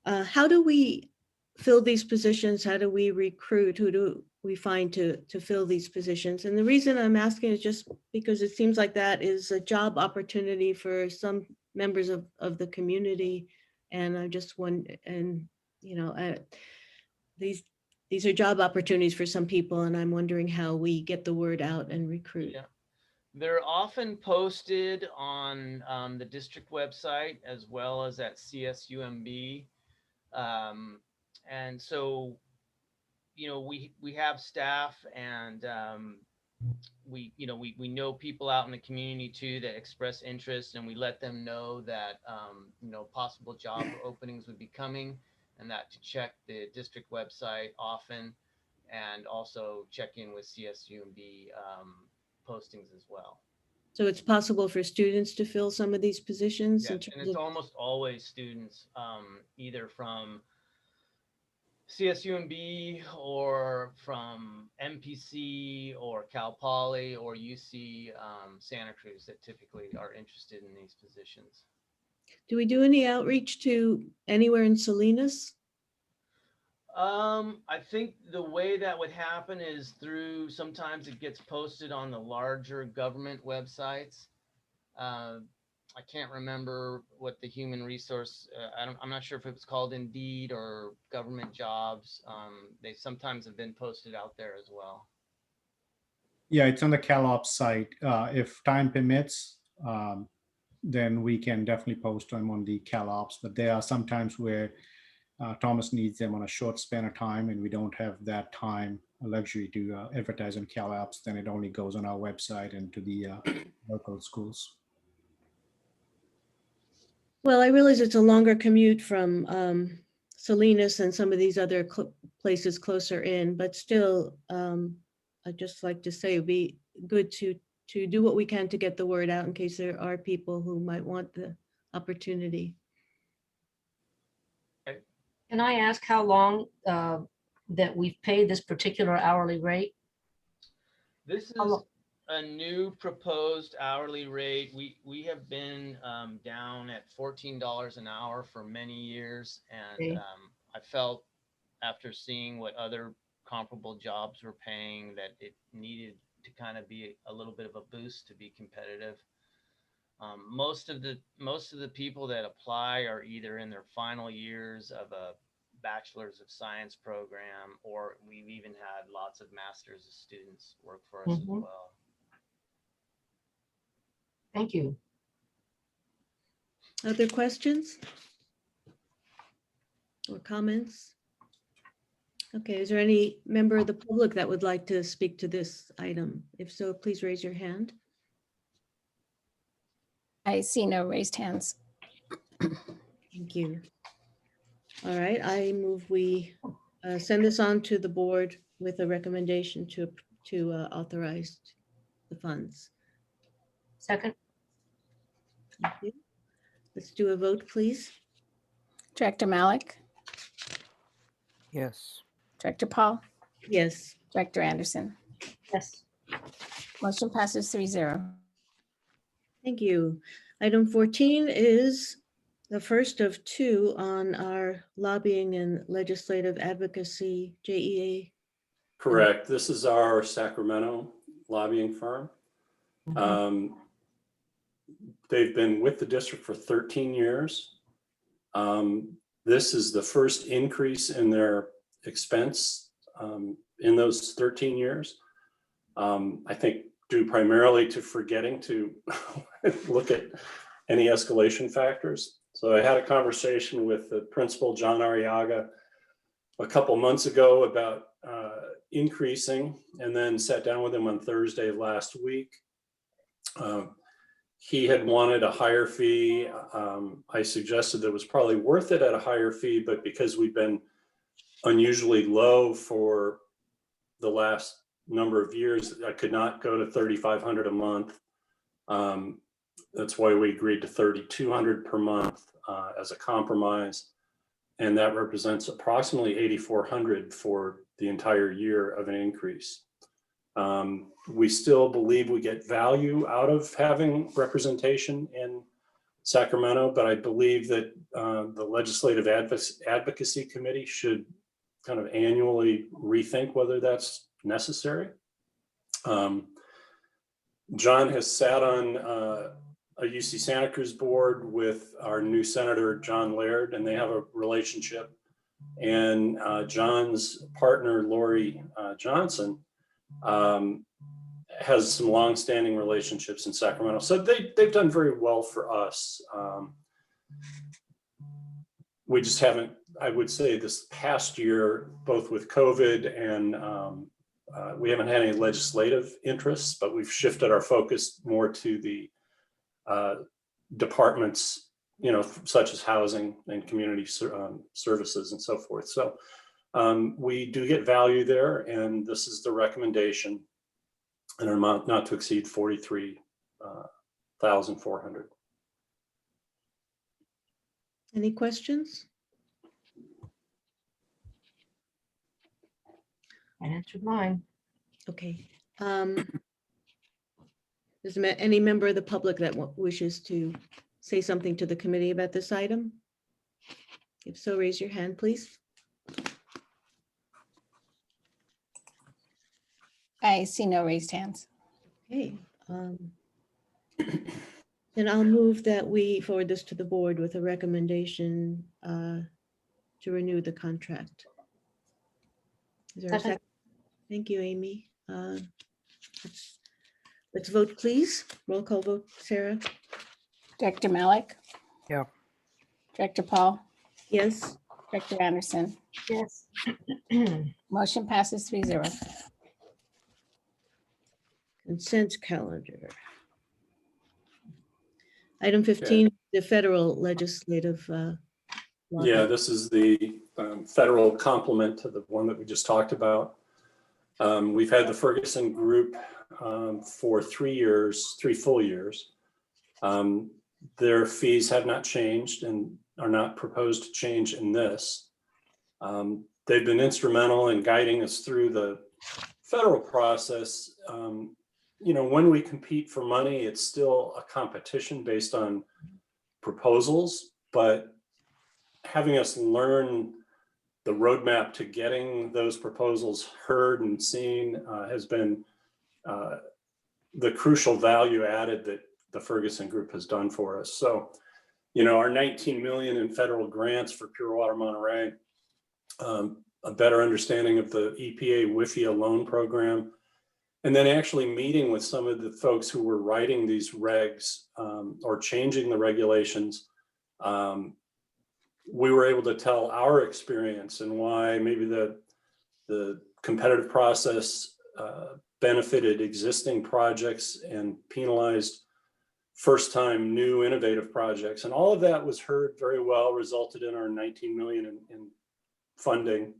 how do we fill these positions? How do we recruit? Who do we find to fill these positions? And the reason I'm asking is just because it seems like that is a job opportunity for some members of the community. And I just want, and these are job opportunities for some people, and I'm wondering how we get the word out and recruit. Yeah. They're often posted on the district website as well as at CSUMB. And so, we have staff and we know people out in the community too that express interest, and we let them know that, possible job openings would be coming, and that to check the district website often, and also check in with CSUMB postings as well. So it's possible for students to fill some of these positions? Yes, in and terms it's of, almost always students, either from CSUMB or from MPC or Cal Poly or UC Santa Cruz that typically are interested in these positions. do we do any outreach to anywhere in Salinas? I think the way that would happen is through, sometimes it gets posted on the larger government websites. I can't remember what the human resource, I'm not sure if it was called Indeed or Government Jobs. They sometimes have been posted out there as well. Yeah, it's on the CalOps site. If time permits, then we can definitely post them on the CalOps. But there are some times where Thomas needs them on a short span of time, and we don't have that time luxury to advertise on CalApps, then it only goes on our website and to the local schools. Well, I realize it's a longer commute from Salinas and some of these other places closer in, but still, I'd just like to say it'd be good to do what we can to get the word out in case there are people who might want the opportunity. Can I ask how long that we've paid this particular hourly rate? This How is lo- a new proposed hourly rate. We have been down at $14 an hour for many years. And Okay. I felt after seeing what other comparable jobs were paying that it needed to kind of be a little bit of a boost to be competitive. Most of the people that apply are either in their final years of a Bachelor's of Science program, or we've even had lots of Masters of students work for us as Mhm. well. Thank you. Other questions? Or comments? Okay, is there any member of the public that would like to speak to this item? If so, please raise your hand. I see no raised hands. Thank you. All right, I move we send this on to the board with a recommendation to authorize the funds. Second, Thank you. Let's do a vote, please. Director Malik, Yes. Director Paul, Yes. Director Anderson. yes. Motion passes 3-0. Thank you. Item 14 is the first of two on our lobbying and legislative advocacy, JEA. Correct. This is our Sacramento lobbying firm. They've been with the district for 13 years. This is the first increase in their expense in those 13 years. I think due primarily to forgetting to look at any escalation factors. So I had a conversation with the principal, John Arriaga, a couple months ago about increasing, and then sat down with him on Thursday of last week. He had wanted a higher fee. I suggested that it was probably worth it at a higher fee, but because we've been unusually low for the last number of years, I could not go to $3,500 a month. That's why we agreed to $3,200 per month as a compromise. And that represents approximately $8,400 for the entire year of an increase. We still believe we get value out of having representation in Sacramento, but I believe that the Legislative Advocacy Committee should kind of annually rethink whether that's necessary. John has sat on a UC Santa Cruz board with our new Senator, John Laird, and they have a relationship. And John's partner, Lori Johnson, has some longstanding relationships in Sacramento. So they've done very well for us. We just haven't, I would say this past year, both with COVID and we haven't had any legislative interests, but we've shifted our focus more to the departments, you know, such as housing and community services and so forth. So we do get value there, and this is the recommendation, an amount not to exceed $43,400. Any questions? I answered mine. Okay. Is there any member of the public that wishes to say something to the committee about this item? If so, raise your hand, please. I see no raised hands. Okay. Then I'll move that we forward this to the board with a recommendation to renew the contract. Is there a Second. second? Thank you, Amy. Let's vote, please. Roll call vote, Sarah. Director Malik? Yeah. Director Paul? Yes. Director Anderson. Yes. Motion passes 3-0. Consent calendar. Item 15, the federal legislative. Yeah, lobby. this is the federal complement to the one that we just talked about. We've had the Ferguson Group for 3 years, 3 full years. Their fees have not changed and are not proposed to change in this. They've been instrumental in guiding us through the federal process. You know, when we compete for money, it's still a competition based on proposals, but having us learn the roadmap to getting those proposals heard and seen has been the crucial value added that the Ferguson Group has done for us. So, you know, our 19 million in federal grants for Pure Water Monterey, a better understanding of the EPA WIFIA loan program, and then actually meeting with some of the folks who were writing these regs or changing the regulations. We were able to tell our experience and why maybe the competitive process benefited existing projects and penalized first-time new innovative projects. And all of that was heard very well, resulted in our 19 million in funding,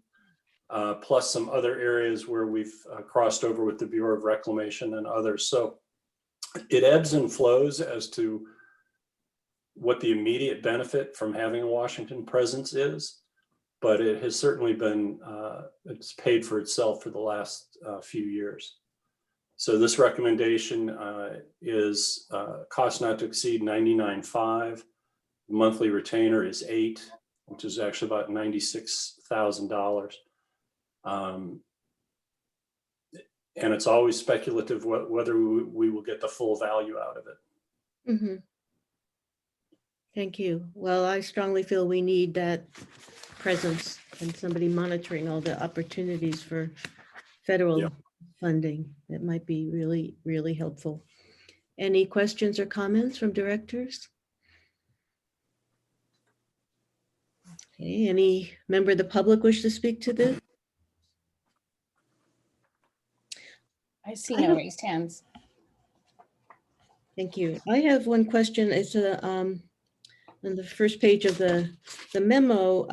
plus some other areas where we've crossed over with the Bureau of Reclamation and others. So it ebbs and flows as to what the immediate benefit from having a Washington presence is, but it has certainly been, it's paid for itself for the last few years. So this recommendation is cost not to exceed $99,500. Monthly retainer is $8,000, which is actually about $96,000. And it's always speculative whether we will get the full value out of it. Mhm. Thank you. Well, I strongly feel we need that presence and somebody monitoring all the opportunities for federal Yep. funding. That might be really, really helpful. Any questions or comments from directors? Okay, any member of the public wish to speak to this? I see I no have- raised hands. Thank you. I have one question. It's on the first page of the memo,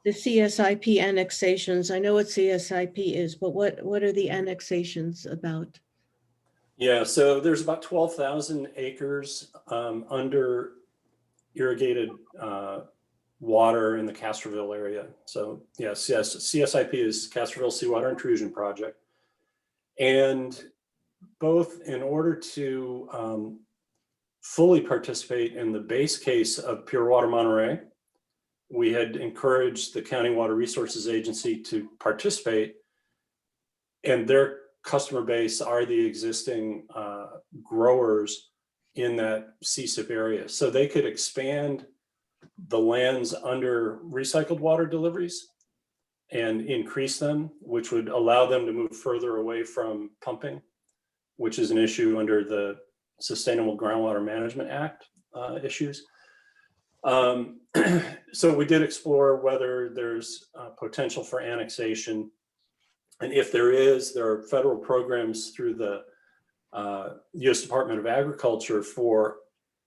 the CSIP annexations. I know what CSIP is, but what are the annexations about? Yeah, so there's about 12,000 acres under irrigated water in the Castroville area. So yes, CSIP is Castroville Seawater Intrusion Project. And both in order to fully participate in the base case of Pure Water Monterey, we had encouraged the County Water Resources Agency to participate, and their customer base are the existing growers in that CSIP area. So they could expand the lands under recycled water deliveries and increase them, which would allow them to move further away from pumping, which is an issue under the Sustainable Groundwater Management Act issues. So we did explore whether there's potential for annexation. And if there is, there are federal programs through the U.S. Department of Agriculture for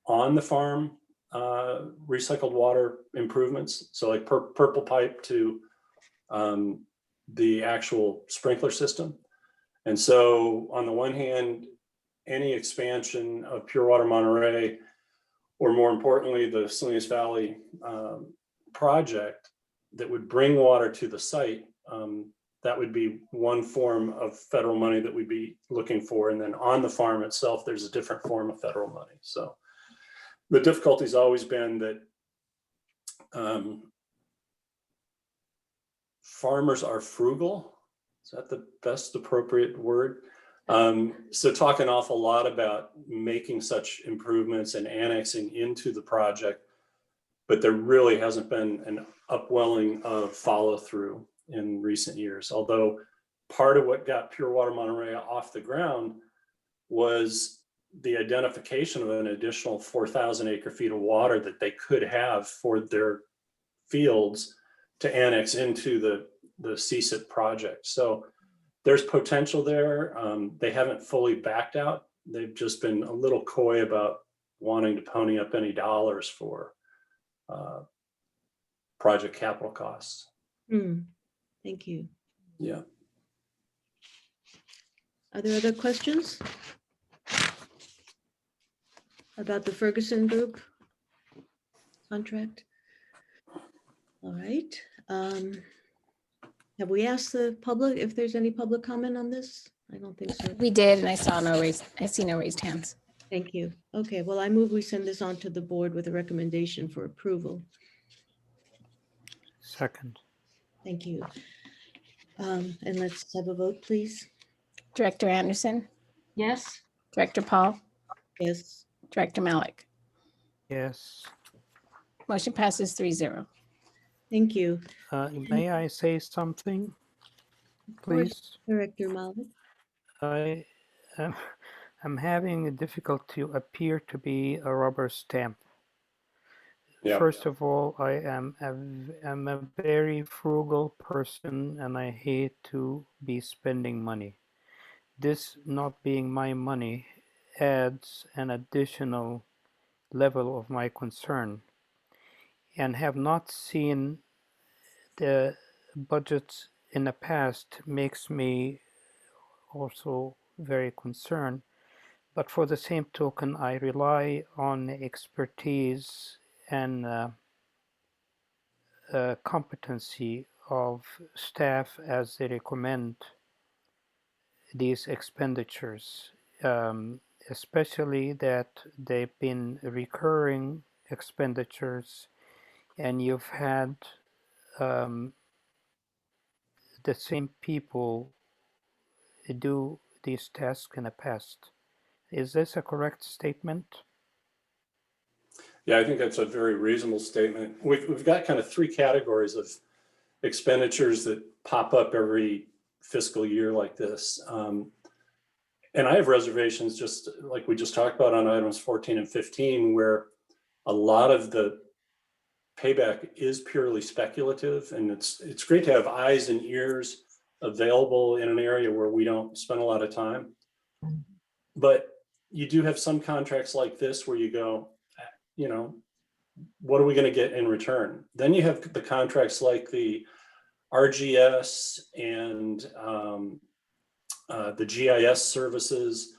on-the-farm recycled water improvements. So like purple pipe to the actual sprinkler system. And so on the one hand, any expansion of Pure Water Monterey, or more importantly, the Salinas Valley project that would bring water to the site, that would be one form of federal money that we'd be looking for. And then on the farm itself, there's a different form of federal money. So the difficulty's always been that farmers are frugal. Is that the best appropriate word? So talk an awful lot about making such improvements and annexing into the project, but there really hasn't been an upwelling of follow through in recent years. Although part of what got Pure Water Monterey off the ground was the identification of an additional 4,000 acre feet of water that they could have for their fields to annex into the CSIP project. So there's potential there. They haven't fully backed out. They've just been a little coy about wanting to pony up any dollars for project capital costs. Thank you. Yeah. Are there other questions about the Ferguson Group contract? All right. Have we asked the public if there's any public comment on this? I don't think so. We did, and I see no raised hands. Thank you. Okay, well, I move we send this on to the board with a recommendation for approval. Second. Thank you. And let's have a vote, please. Director Anderson, Yes, Director Paul, Yes. Director Malik. Yes. Motion passes 3-0. Thank you. May I say something, Of course, please? Director Malik. I am having a difficulty to appear to be a rubber stamp. Yeah. First of all, I'm a very frugal person, and I hate to be spending money. This not being my money adds an additional level of my concern, and have not seen the budgets in the past makes me also very concerned. But for the same token, I rely on the expertise and competency of staff as they recommend these expenditures, especially that they've been recurring expenditures, and you've had the same people do these tasks in the past. Is this a correct statement? Yeah, I think that's a very reasonable statement. We've got kind of three categories of expenditures that pop up every fiscal year like this. And I have reservations, just like we just talked about on items 14 and 15, where a lot of the payback is purely speculative, and it's great to have eyes and ears available in an area where we don't spend a lot of time. But you do have some contracts like this where you go, you know, what are we going to get in return? Then you have the contracts like the RGS and the GIS services.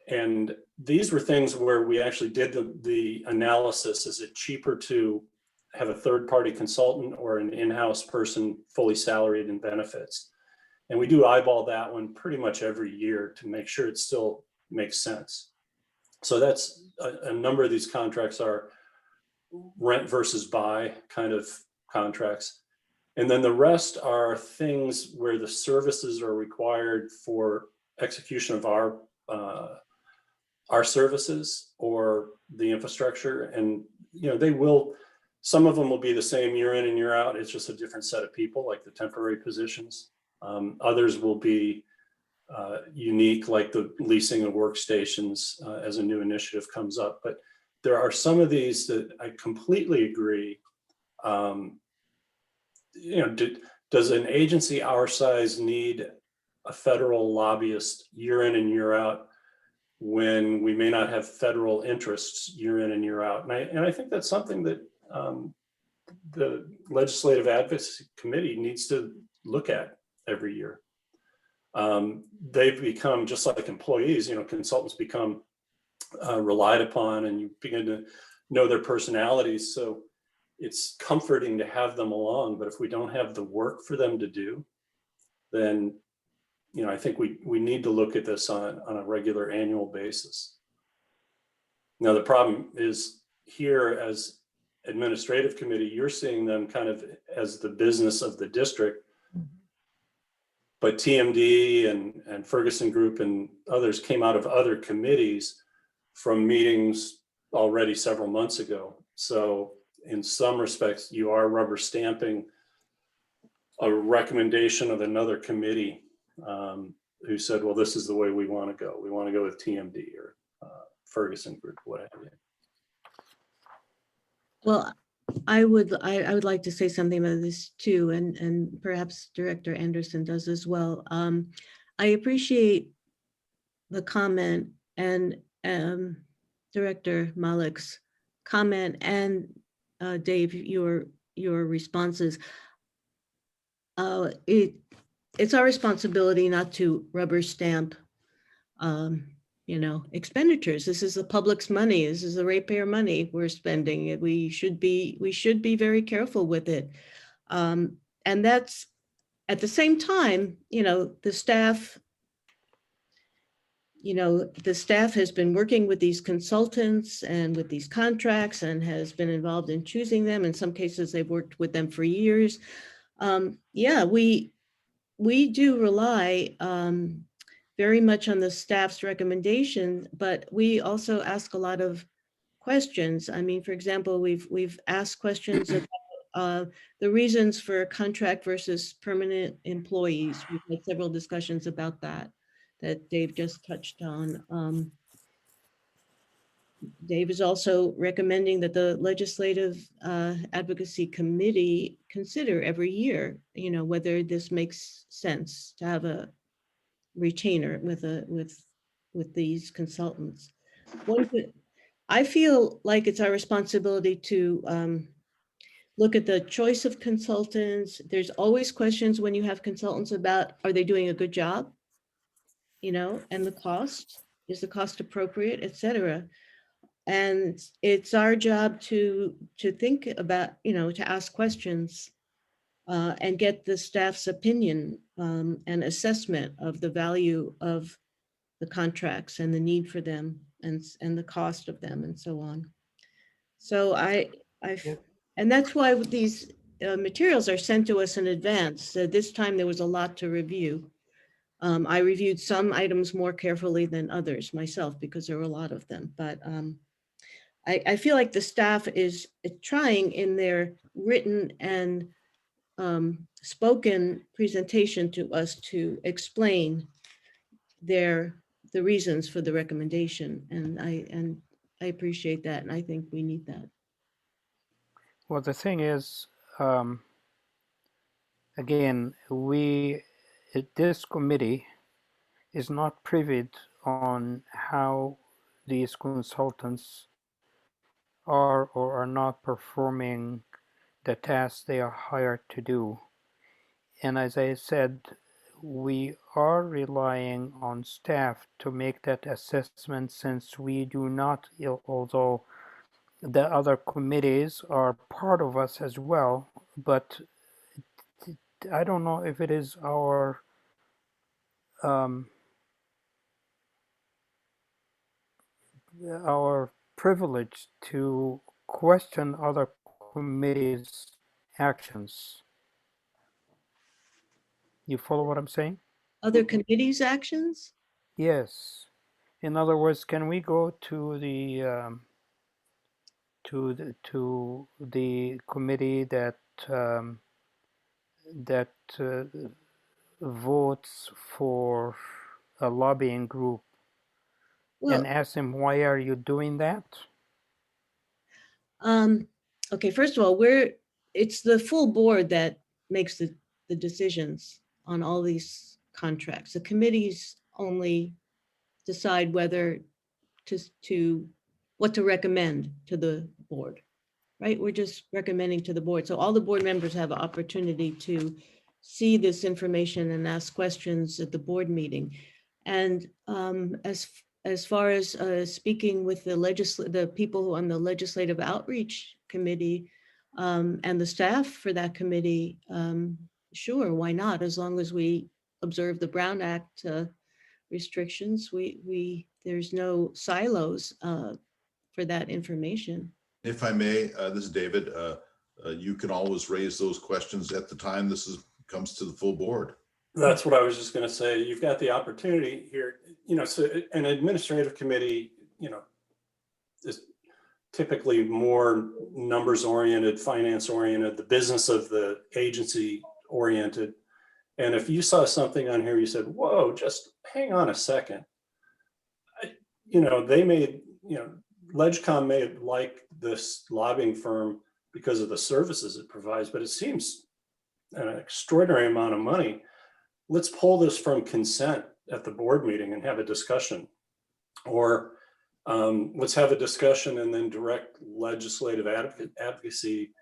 And these were things where we actually did the analysis. Is it cheaper to have a third-party consultant or an in-house person fully salaried and benefits? And we do eyeball that one pretty much every year to make sure it still makes sense. So that's a number of these contracts are rent versus buy kind of contracts. And then the rest are things where the services are required for execution of our services or the infrastructure. And, you know, some of them will be the same year in and year out. It's just a different set of people, like the temporary positions. Others will be unique, like the leasing of workstations as a new initiative comes up. But there are some of these that I completely agree. You know, does an agency our size need a federal lobbyist year in and year out when we may not have federal interests year in and year out? And I think that's something that the Legislative Advocacy Committee needs to look at every year. They've become, just like employees, you know, consultants become relied upon, and you begin to know their personalities. So it's comforting to have them along, but if we don't have the work for them to do, then, you know, I think we need to look at this on a regular annual basis. Now, the problem is here as administrative committee, you're seeing them kind of as the business of the district, but TMD and Ferguson Group and others came out of other committees from meetings already several months ago. So in some respects, you are rubber stamping a recommendation of another committee who said, well, this is the way we want to go. We want to go with TMD or Ferguson Group, what have you. Well, I would like to say something about this too, and perhaps Director Anderson does as well. I appreciate the comment and Director Malik's comment and Dave, your responses. It's our responsibility not to rubber stamp expenditures. This is the public's money. This is the ratepayer money we're spending. We should be very careful with it. And that's at the same time, the staff has been working with these consultants and with these contracts and has been involved in choosing them. In some cases, they've worked with them for years. Yeah, we do rely very much on the staff's recommendation, but we also ask a lot of questions. I mean, for example, we've asked questions about the reasons for contract versus permanent employees. We've had several discussions about that Dave just touched on. Dave is also recommending that the Legislative Advocacy Committee consider every year, whether this makes sense to have a retainer with these consultants. I feel like it's our responsibility to look at the choice of consultants. There's always questions when you have consultants about, are they doing a good job? And the cost, is the cost appropriate, et cetera. And it's our job to think about, to ask questions and get the staff's opinion and assessment of the value of the contracts and the need for them and the cost of them and so on. So and that's why these materials are sent to us in advance. This time there was a lot to review. I reviewed some items more carefully than others myself because there were a lot of them, but I feel like the staff is trying in their written and spoken presentation to us to explain the reasons for the recommendation, and I appreciate that, and I think we need that. Well, the thing is, again, this committee is not privy on how these consultants are or are not performing the tasks they are hired to do. And as I said, we are relying on staff to make that assessment, since we do not, although the other committees are part of us as well, but I don't know if it is our privilege to question other committees' actions. You follow what I'm saying? Other committees' actions? Yes. In other words, can we go to the committee that votes for a lobbying group and ask them, why are you doing that? Okay, first of all, it's the full board that makes the decisions on all these contracts. The committees only decide whether what to recommend to the board, right? We're just recommending to the board. So all the board members have an opportunity to see this information and ask questions at the board meeting. And as far as speaking with the people on the Legislative Outreach Committee and the staff for that committee, sure, why not? As long as we observe the Brown Act restrictions, there's no silos for that information. If I may, this is David. You can always raise those questions at the time comes to the full board. That's what I was just going to say. You've got the opportunity here, so an administrative committee, is typically more numbers oriented, finance oriented, the business of the agency oriented. And if you saw something on here, you said, whoa, just hang on a second. They may, LegCom may like this lobbying firm because of the services it provides, but it seems an extraordinary amount of money. Let's pull this from consent at the board meeting and have a discussion. Or let's have a discussion and then direct legislative advocacy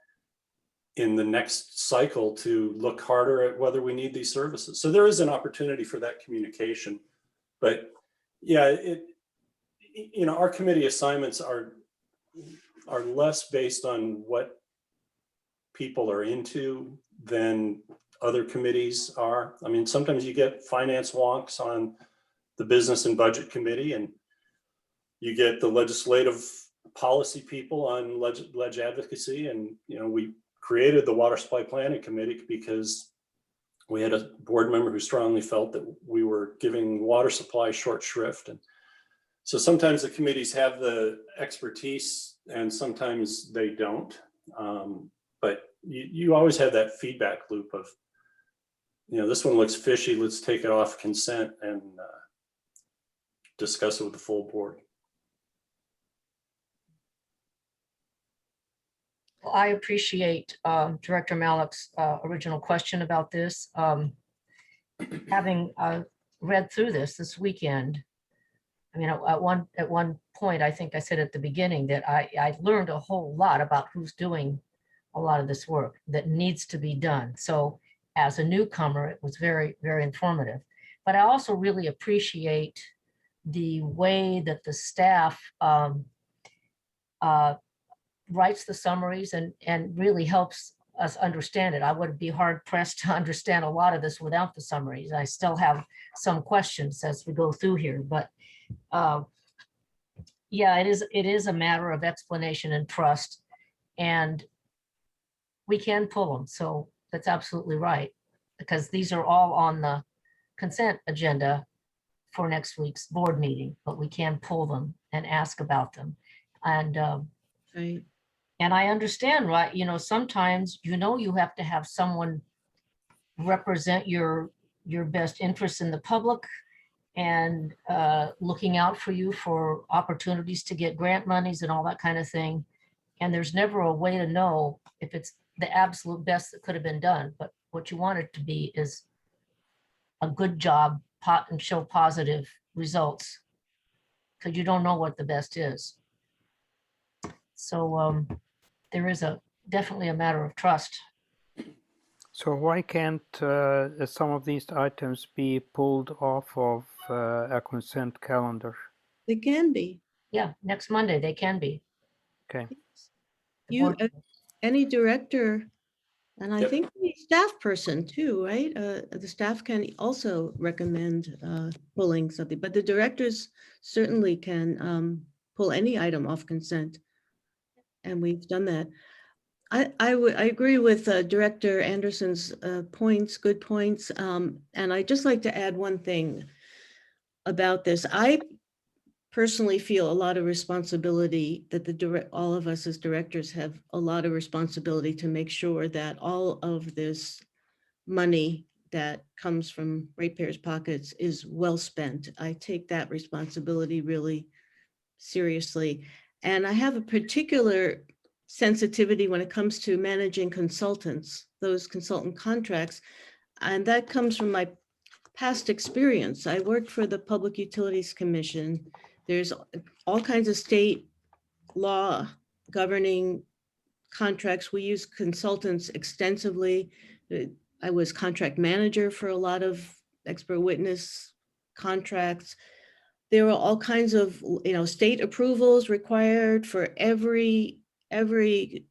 in the next cycle to look harder at whether we need these services. So there is an opportunity for that communication. But yeah, our committee assignments are less based on what people are into than other committees are. I mean, sometimes you get finance wonks on the business and budget committee, and you get the legislative policy people on leg advocacy. And, we created the water supply planning committee because we had a board member who strongly felt that we were giving water supply short shrift. And so sometimes the committees have the expertise and sometimes they don't. But you always have that feedback loop of, this one looks fishy, let's take it off consent and discuss it with the full board. Well, I appreciate Director Malik's original question about this. Having read through this weekend, I mean, at one point, I think I said at the beginning that I learned a whole lot about who's doing a lot of this work that needs to be done. So as a newcomer, it was very, very informative. But I also really appreciate the way that the staff writes the summaries and really helps us understand it. I would be hard pressed to understand a lot of this without the summaries. I still have some questions as we go through here, but yeah, it is a matter of explanation and trust, and we can pull them. So that's absolutely right, because these are all on the consent agenda for next week's board meeting, but we can pull them and ask about them. And Right. and I understand, right? Sometimes, you have to have someone represent your best interests in the public and looking out for you for opportunities to get grant monies and all that kind of thing. And there's never a way to know if it's the absolute best that could have been done. But what you want it to be is a good job and show positive results, because you don't know what the best is. So there is definitely a matter of trust. So why can't some of these items be pulled off of a consent calendar? They can be. Yeah, next Monday they can be. Okay. The You, board- any director, and I Yep. think any staff person too, right? The staff can also recommend pulling something, but the directors certainly can pull any item off consent. And we've done that. I agree with Director Anderson's points, good points. And I'd just like to add one thing about this. I personally feel a lot of responsibility that all of us as directors have a lot of responsibility to make sure that all of this money that comes from ratepayers' pockets is well spent. I take that responsibility really seriously. And I have a particular sensitivity when it comes to managing consultants, those consultant contracts. And that comes from my past experience. I worked for the Public Utilities Commission. There's all kinds of state law governing contracts. We use consultants extensively. I was contract manager for a lot of expert witness contracts. There were all kinds of, state approvals required for every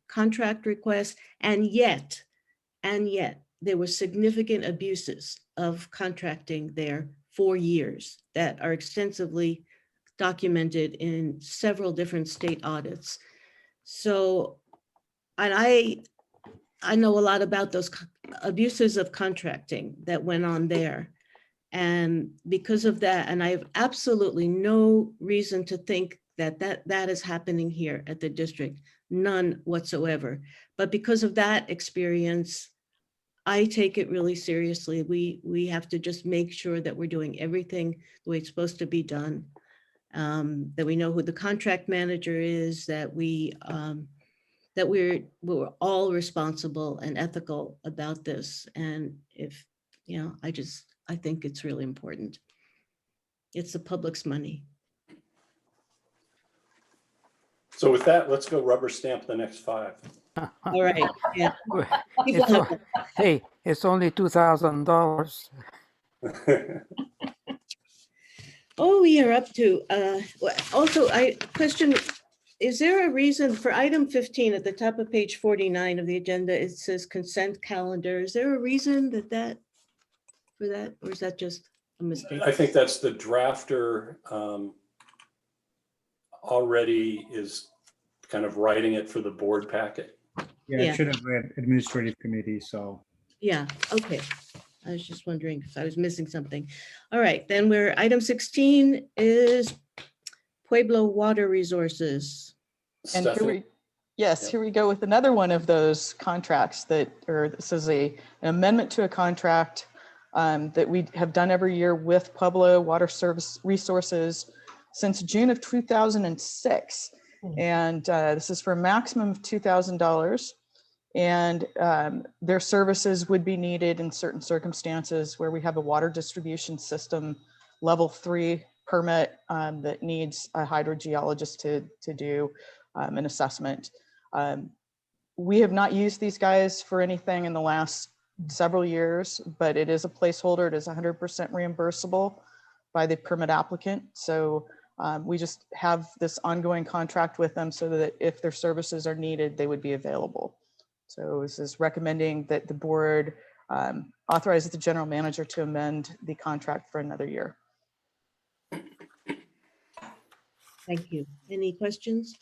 contract request. And yet there were significant abuses of contracting there for years that are extensively documented in several different state audits. So, and I know a lot about those abuses of contracting that went on there. And because of that, and I have absolutely no reason to think that is happening here at the district, none whatsoever. But because of that experience, I take it really seriously. We have to just make sure that we're doing everything the way it's supposed to be done, that we know who the contract manager is, that we that we're all responsible and ethical about this. And if, you know, I think it's really important. It's the public's money. So with that, let's go rubber stamp the next 5. All right. Yeah. Keep It's laughing. hey, it's only $2,000. Oh, we are up to, also, I question, is there a reason for item 15 at the top of page 49 of the agenda, it says consent calendar. Is there a reason for that, or is that just a mistake? I think that's the drafter already is kind of writing it for the board packet. Yeah, Yeah. it should have read administrative committee, so. Yeah, okay. I was just wondering if I was missing something. All right, then item 16 is Pueblo Water Resources. And here Stephanie? we, yes, Yep. here we go with another one of those contracts this is an amendment to a contract that we have done every year with Pueblo Water Service Resources since June of 2006. And this is for a maximum of $2,000. And their services would be needed in certain circumstances where we have a water distribution system level 3 permit that needs a hydrogeologist to do an assessment. We have not used these guys for anything in the last several years, but it is a placeholder. It is 100% reimbursable by the permit applicant. So we just have this ongoing contract with them so that if their services are needed, they would be available. So this is recommending that the board authorize the general manager to amend the contract for another year. Thank you. Any questions?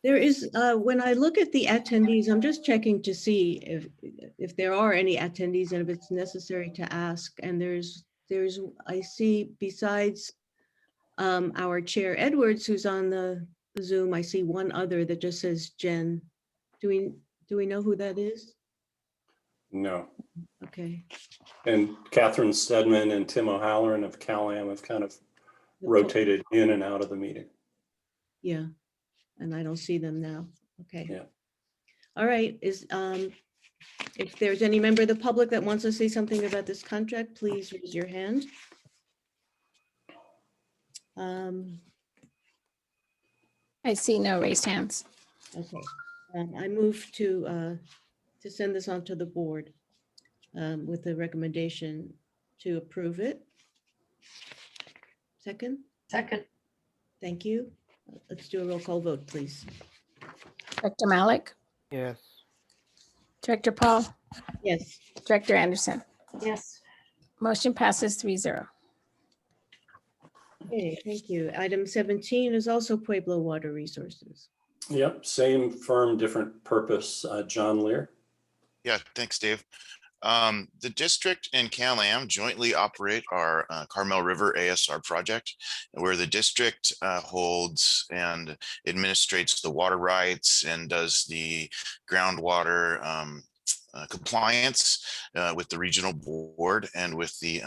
There is, when I look at the attendees, I'm just checking to see if there are any attendees and if it's necessary to ask. And I see besides our chair Edwards, who's on the Zoom, I see one other that just says Jen. Do we know who that is? No. Okay. And Catherine Stedman and Tim O'Halloran of CalAm have kind of rotated in and out of the meeting. Yeah, and I don't see them now. Okay. Yeah. All right, if there's any member of the public that wants to say something about this contract, please raise your hand. I see no raised hands. Okay, I move to send this on to the board with the recommendation to approve it. Second, Second, thank you. Let's do a roll call vote, please. Director Malik, Yes. Director Paul, Yes. Director Anderson. yes. Motion passes 3-0. Okay, thank you. Item 17 is also Pueblo Water Resources. Yep, same firm, different purpose. John Lear. Yeah, thanks, Dave. The district and CalAm jointly operate our Carmel River ASR project, where the district holds and administrates the water rights and does the groundwater compliance with the regional board and with the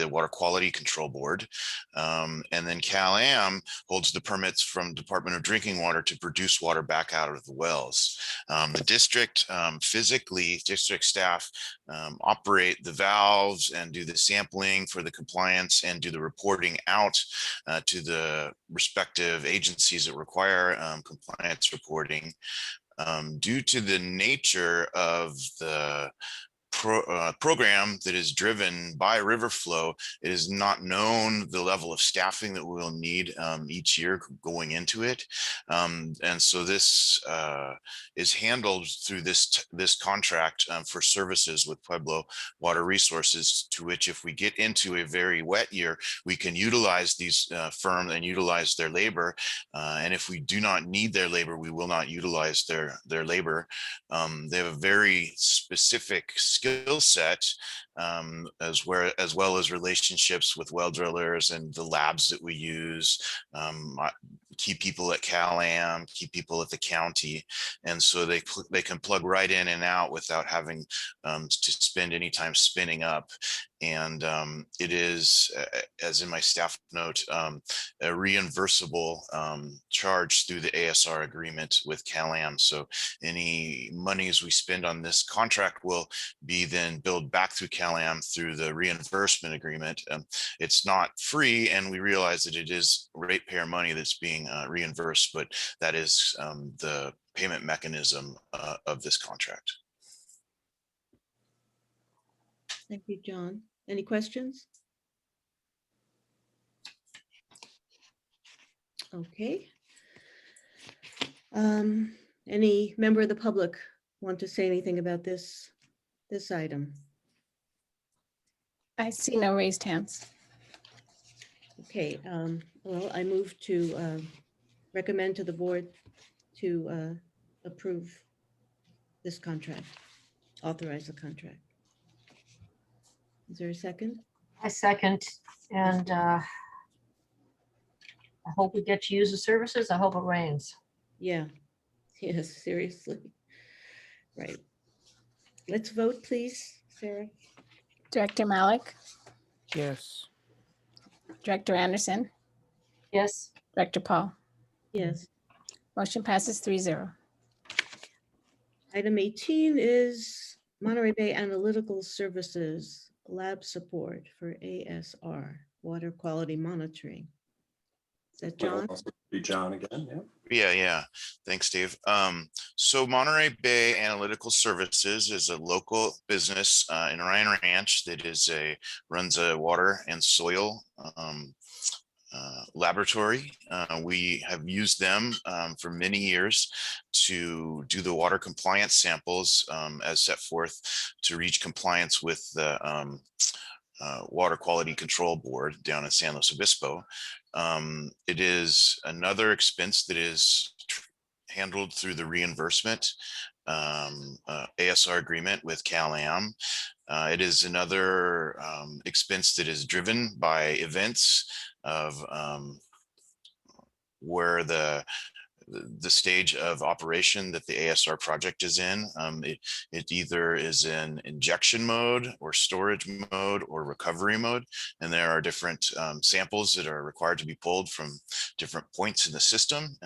Water Quality Control Board. And then CalAm holds the permits from Department of Drinking Water to produce water back out of the wells. The district district staff operate the valves and do the sampling for the compliance and do the reporting out to the respective agencies that require compliance reporting. Due to the nature of the program that is driven by Riverflow, it is not known the level of staffing that we will need each year going into it. And so this is handled through this contract for services with Pueblo Water Resources, to which if we get into a very wet year, we can utilize these firms and utilize their labor. And if we do not need their labor, we will not utilize their labor. They have a very specific skill set, as well as relationships with well drillers and the labs that we use, key people at CalAm, key people at the county. And so they can plug right in and out without having to spend any time spinning up. And it is, as in my staff note, a reimbursable charge through the ASR agreement with CalAm. So any monies we spend on this contract will be then billed back through CalAm through the reimbursement agreement. It's not free, and we realize that it is ratepayer money that's being reimbursed, but that is the payment mechanism of this contract. Thank you, John. Any questions? Okay. Any member of the public want to say anything about this item? I see no raised hands. Okay, well, I move to recommend to the board to approve this contract, authorize the contract. Is there a second? I second, and I hope we get to use the services. I hope it rains. Yeah, yes, seriously. Right. Let's vote, please, Sarah. Director Malik, Yes. Director Anderson, Yes, Director Paul. Yes. Motion passes 3-0. Item 18 is Monterey Bay Analytical Services Lab Support for ASR, Water Quality Monitoring. Is that John? Be John again, yeah. Yeah. Thanks, Dave. So Monterey Bay Analytical Services is a local business in Ryan Ranch that runs a water and soil laboratory. We have used them for many years to do the water compliance samples as set forth to reach compliance with the Water Quality Control Board down in San Luis Obispo. It is another expense that is handled through the reimbursement ASR agreement with CalAm. It is another expense that is driven by events of where the stage of operation that the ASR project is in. It either is in injection mode or storage mode or recovery mode. And there are different samples that are required to be pulled from different points in the system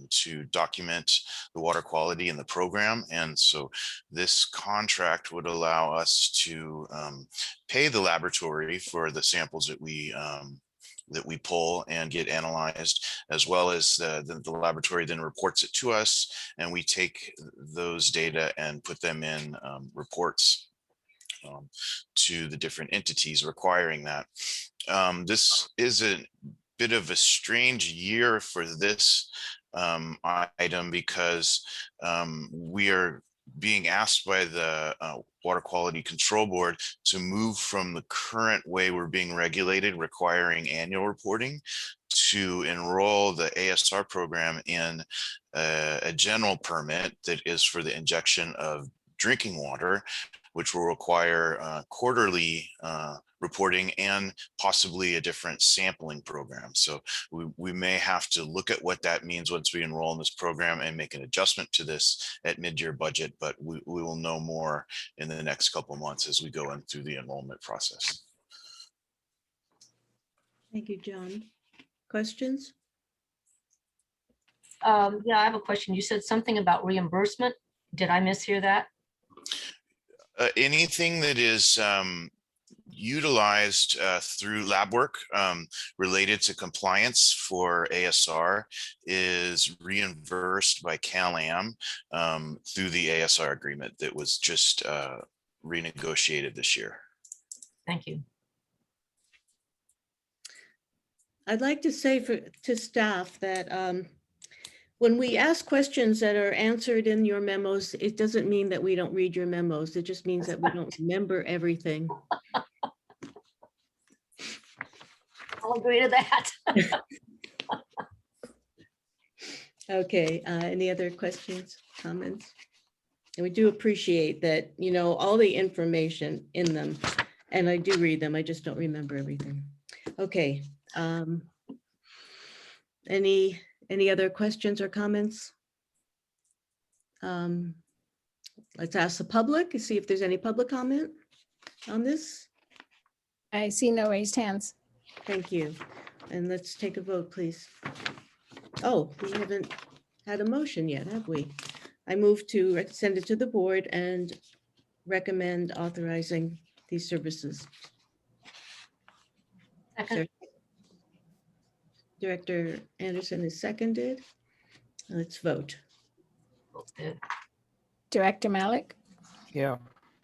to document the water quality in the program. And so this contract would allow us to pay the laboratory for the samples that we pull and get analyzed, as well as the laboratory then reports it to us, and we take those data and put them in reports to the different entities requiring that. This is a bit of a strange year for this item because we are being asked by the Water Quality Control Board to move from the current way we're being regulated, requiring annual reporting, to enroll the ASR program in a general permit that is for the injection of drinking water, which will require quarterly reporting and possibly a different sampling program. So we may have to look at what that means once we enroll in this program and make an adjustment to this at mid-year budget, but we will know more in the next couple of months as we go in through the enrollment process. Thank you, John. Questions? yeah, I have a question. You said something about reimbursement. Did I mishear that? Anything that is utilized through lab work related to compliance for ASR is reimbursed by CalAm through the ASR agreement that was just renegotiated this year. Thank you. I'd like to say to staff that when we ask questions that are answered in your memos, it doesn't mean that we don't read your memos. It just means that we don't remember everything. I'll agree to that. Okay, any other questions, comments? And we do appreciate that, you know, all the information in them, and I do read them, I just don't remember everything. Okay. Any other questions or comments? Let's ask the public, see if there's any public comment on this. I see no raised hands. Thank you. And let's take a vote, please. Oh, we haven't had a motion yet, have we? I move to send it to the board and recommend authorizing these services. Second, Director Anderson is seconded. Let's vote. both did. Director Malik, Yeah.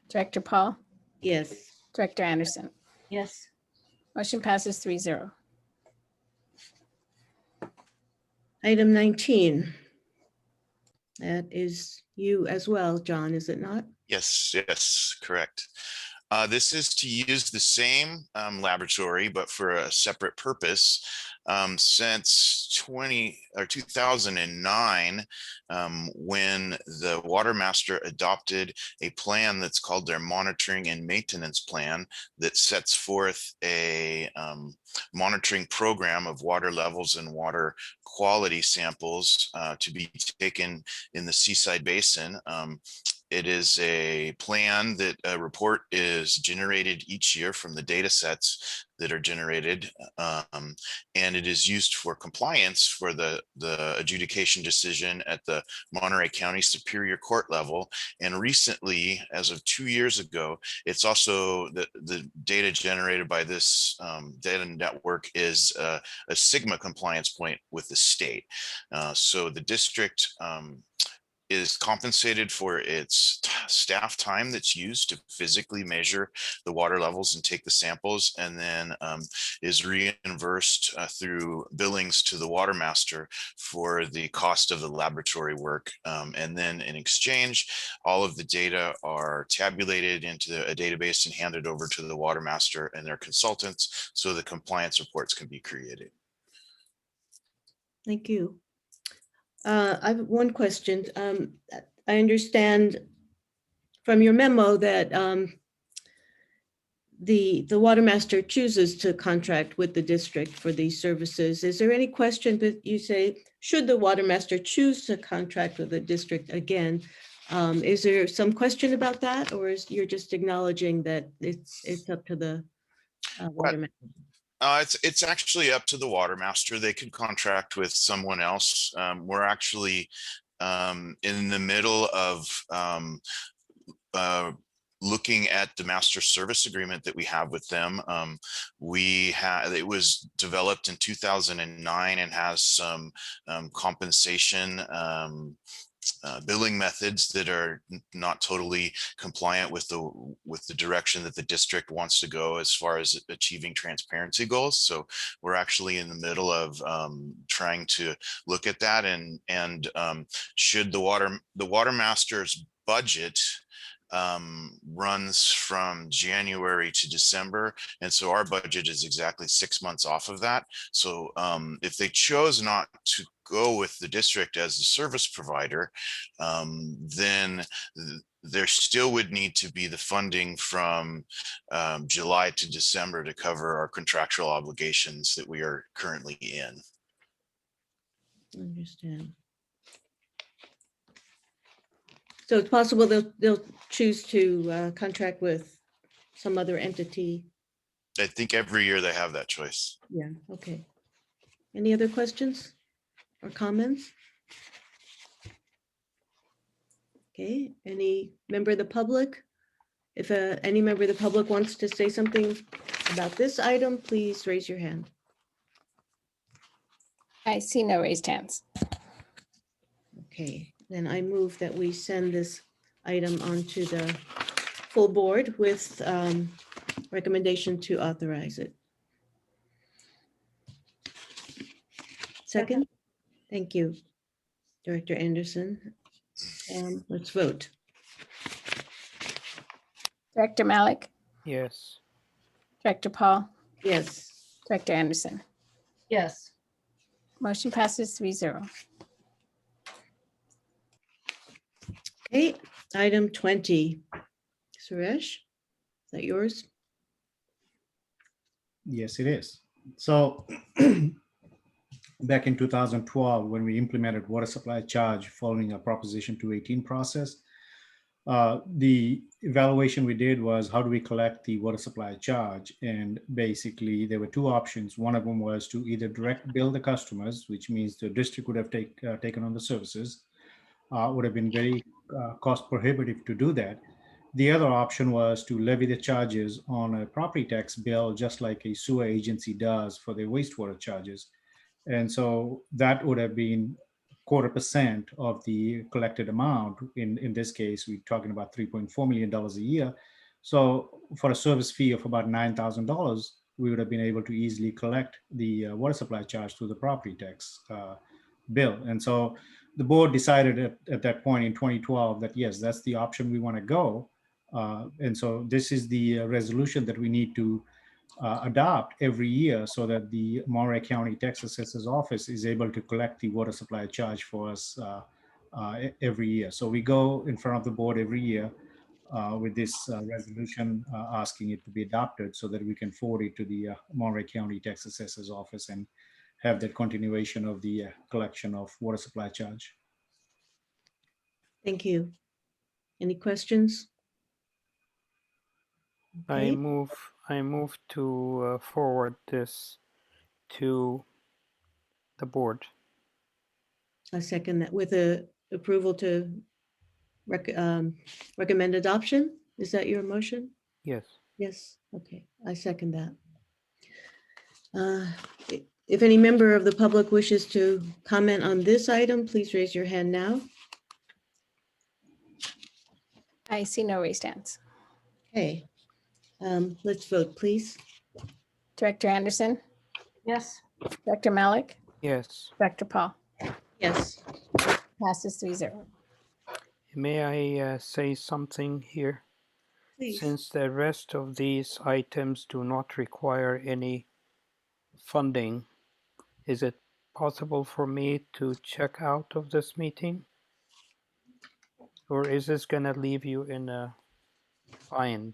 Director Paul, Yes. Director Anderson. Yes, Motion passes 3-0. Item 19. That is you as well, John, is it not? Yes, yes, correct. This is to use the same laboratory, but for a separate purpose. Since 2009, when the Water Master adopted a plan that's called their Monitoring and Maintenance Plan that sets forth a monitoring program of water levels and water quality samples to be taken in the Seaside Basin. It is a plan that a report is generated each year from the data sets that are generated. And it is used for compliance for the adjudication decision at the Monterey County Superior Court level. And recently, as of 2 years ago, it's also the data generated by this data network is a SGMA compliance point with the state. So the district is compensated for its staff time that's used to physically measure the water levels and take the samples, and then is reimbursed through billings to the Water Master for the cost of the laboratory work. And then in exchange, all of the data are tabulated into a database and handed over to the Water Master and their consultants so the compliance reports can be created. Thank you. I have one question. I understand from your memo that the Water Master chooses to contract with the district for these services. Is there any question that you say, should the Water Master choose to contract with the district again? Is there some question about that, or is you're just acknowledging that it's up to the Water Master? It's actually up to the Water Master. They could contract with someone else. We're actually in the middle of looking at the master service agreement that we have with them. It was developed in 2009 and has some compensation billing methods that are not totally compliant with the direction that the district wants to go as far as achieving transparency goals. So we're actually in the middle of trying to look at that, and should the Water Master's budget runs from January to December, and so our budget is exactly 6 months off of that. So if they chose not to go with the district as the service provider, then there still would need to be the funding from July to December to cover our contractual obligations that we are currently in. Understand. So it's possible they'll choose to contract with some other entity. I think every year they have that choice. Yeah, okay. Any other questions or comments? Okay, any member of the public? If any member of the public wants to say something about this item, please raise your hand. I see no raised hands. Okay, then I move that we send this item on to the full board with recommendation to authorize it. Second? Thank you, Director Anderson. Let's vote. Director Malik, Yes. Director Paul, Yes. Director Anderson. yes, Motion passes 3-0. Okay, item 20. Suresh, is that yours? Yes, it is. So back in 2012, when we implemented water supply charge following a Proposition 218 process, The evaluation we did was how do we collect the water supply charge? And basically there were two options. One of them was to either direct bill the customers, which means the district would have taken on the services, would have been very cost prohibitive to do that. The other option was to levy the charges on a property tax bill, just like a sewer agency does for their wastewater charges. And so that would have been 0.25% of the collected amount. In this case, we're talking about $3.4 million a year. So for a service fee of about $9,000, we would have been able to easily collect the water supply charge through the property tax bill. And so the board decided at that point in 2012 that yes, that's the option we want to go. And so this is the resolution that we need to adopt every year so that the Monterey County Tax Assessor's Office is able to collect the water supply charge for us every year. So we go in front of the board every year with this resolution asking it to be adopted so that we can forward it to the Monterey County Tax Assessor's Office and have that continuation of the collection of water supply charge. Thank you. Any questions? I Okay. move to forward this to the board. I second that with a approval to recommend adoption. Is that your motion? Yes. Yes, okay, I second that. If any member of the public wishes to comment on this item, please raise your hand now. I see no raised hands. Okay, let's vote, please. Director Anderson, Yes, Director Malik, Yes. Director Paul, Yes, passes 3-0. May I say something here? please. Since the rest of these items do not require any funding, is it possible for me to check out of this meeting? Or is this gonna leave you in a bind?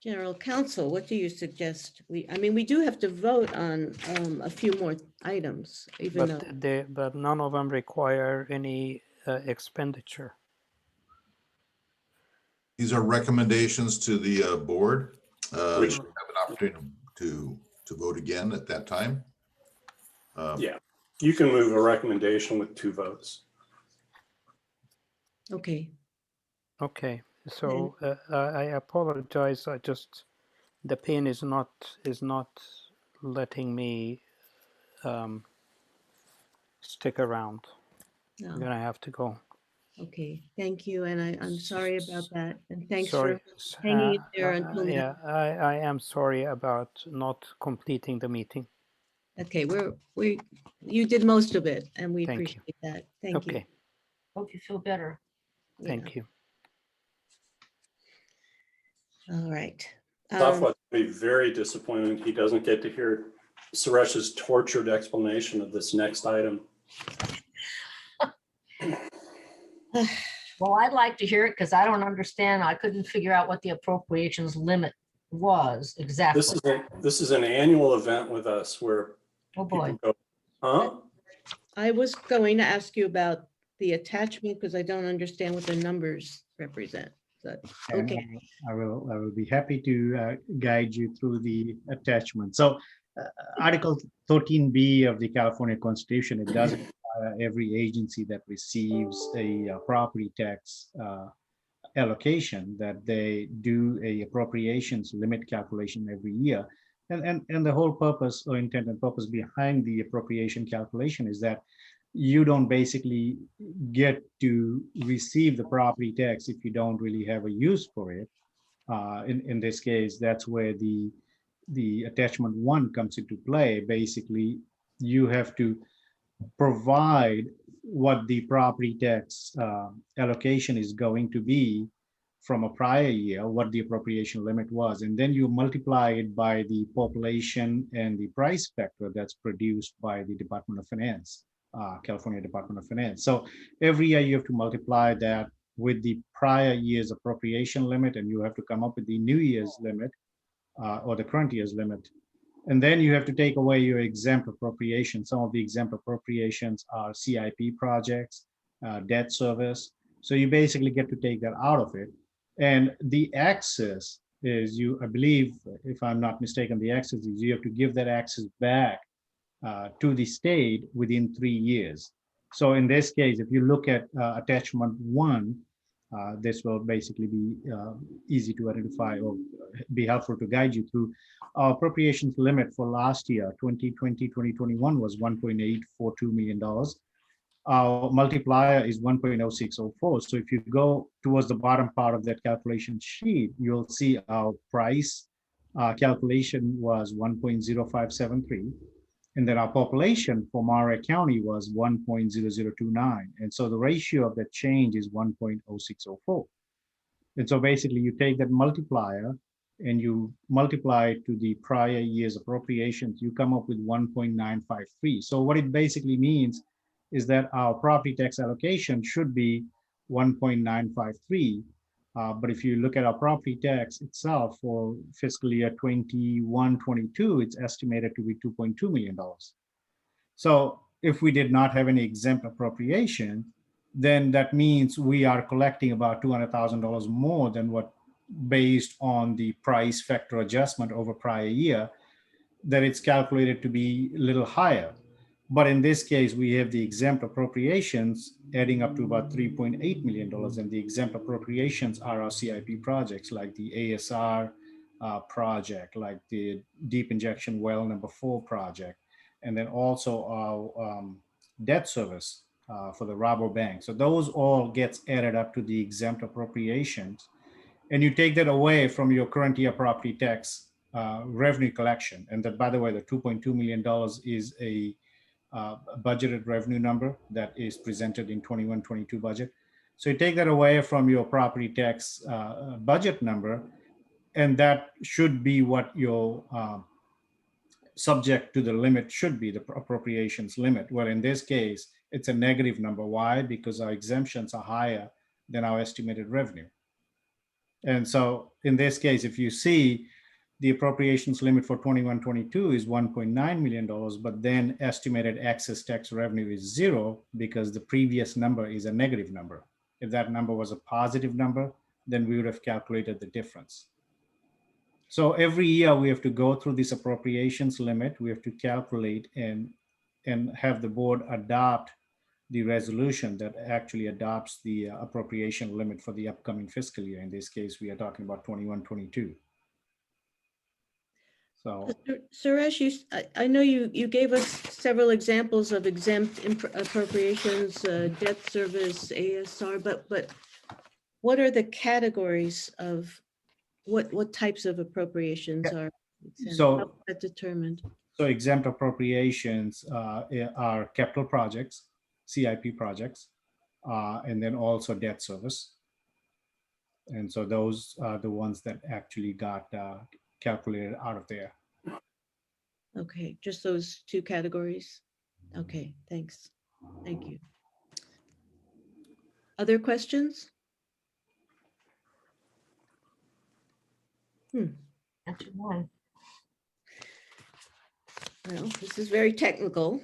General Counsel, what do you suggest? I mean, we do have to vote on a few more items, even though. But none of them require any expenditure. These are recommendations to the board. Which- You have an opportunity to vote again at that time. Yeah, you can move a recommendation with 2 votes. Okay, Okay, so I apologize. The pain is not letting me stick around. I'm no, gonna have to go. okay, thank you, and I'm sorry about that, and thanks Sorry. for hanging in there until now. Yeah, I am sorry about not completing the meeting. Okay, you did most of it, and we Thank you. appreciate that. Thank you. Okay, hope you feel better. thank you. All right. Safwat's going to be very disappointed he doesn't get to hear Suresh's tortured explanation of this next item. Well, I'd like to hear it because I don't understand. I couldn't figure out what the appropriations limit was exactly. This is an annual event with us where Oh, boy. people go, huh? I was going to ask you about the attachment because I don't understand what the numbers represent. But, And okay, I will be happy to guide you through the attachment. So Article 13B of the California Constitution, it does require every agency that receives a property tax allocation that they do a appropriations limit calculation every year. And the whole purpose or intent and purpose behind the appropriation calculation is that you don't basically get to receive the property tax if you don't really have a use for it. In this case, that's where the attachment 1 comes into play. Basically, you have to provide what the property tax allocation is going to be from a prior year, what the appropriation limit was, and then you multiply it by the population and the price factor that's produced by the Department of Finance. California Department of Finance. So every year you have to multiply that with the prior year's appropriation limit, and you have to come up with the new year's limit or the current year's limit. And then you have to take away your exempt appropriation. Some of the exempt appropriations are CIP projects, debt service. So you basically get to take that out of it. And the access is I believe, if I'm not mistaken, the access is you have to give that access back to the state within 3 years. So in this case, if you look at attachment 1, this will basically be easy to identify or be helpful to guide you through. Our appropriations limit for last year, 2020-2021, was $1.842 million. Our multiplier is 1.0604. So if you go towards the bottom part of that calculation sheet, you'll see our price calculation was 1.0573. And then our population for Monterey County was 1.0029. And so the ratio of that change is 1.0604. And so basically you take that multiplier and you multiply it to the prior year's appropriations, you come up with 1.953. So what it basically means is that our property tax allocation should be 1.953. But if you look at our property tax itself for fiscal year 21-22, it's estimated to be $2.2 million. So if we did not have any exempt appropriation, then that means we are collecting about $200,000 more than what, based on the price factor adjustment over prior year, that it's calculated to be a little higher. But in this case, we have the exempt appropriations adding up to about $3.8 million. And the exempt appropriations are our CIP projects like the ASR project, like the deep injection well number 4 project, and then also our debt service for the Rabobank. So those all gets added up to the exempt appropriations. And you take that away from your current year property tax revenue collection. And that, by the way, the $2.2 million is a budgeted revenue number that is presented in 21-22 budget. So you take that away from your property tax budget number, and that should be what your subject to the limit should be, the appropriations limit. Well, in this case, it's a negative number. Why? Because our exemptions are higher than our estimated revenue. And so in this case, if you see, the appropriations limit for 21-22 is $1.9 million, but then estimated excess tax revenue is 0 because the previous number is a negative number. If that number was a positive number, then we would have calculated the difference. So every year we have to go through this appropriations limit. We have to calculate and have the board adopt the resolution that actually adopts the appropriation limit for the upcoming fiscal year. In this case, we are talking about 21-22. So, Suresh, I know you gave us several examples of exempt appropriations, debt service, ASR, but what are the categories of what types of appropriations are exempt? So- How is that determined? so exempt appropriations are capital projects, CIP projects, and then also debt service. And so those are the ones that actually got calculated out of there. Okay, just those 2 categories. Okay, thanks. Thank you. Other questions? That's one. Well, this is very technical.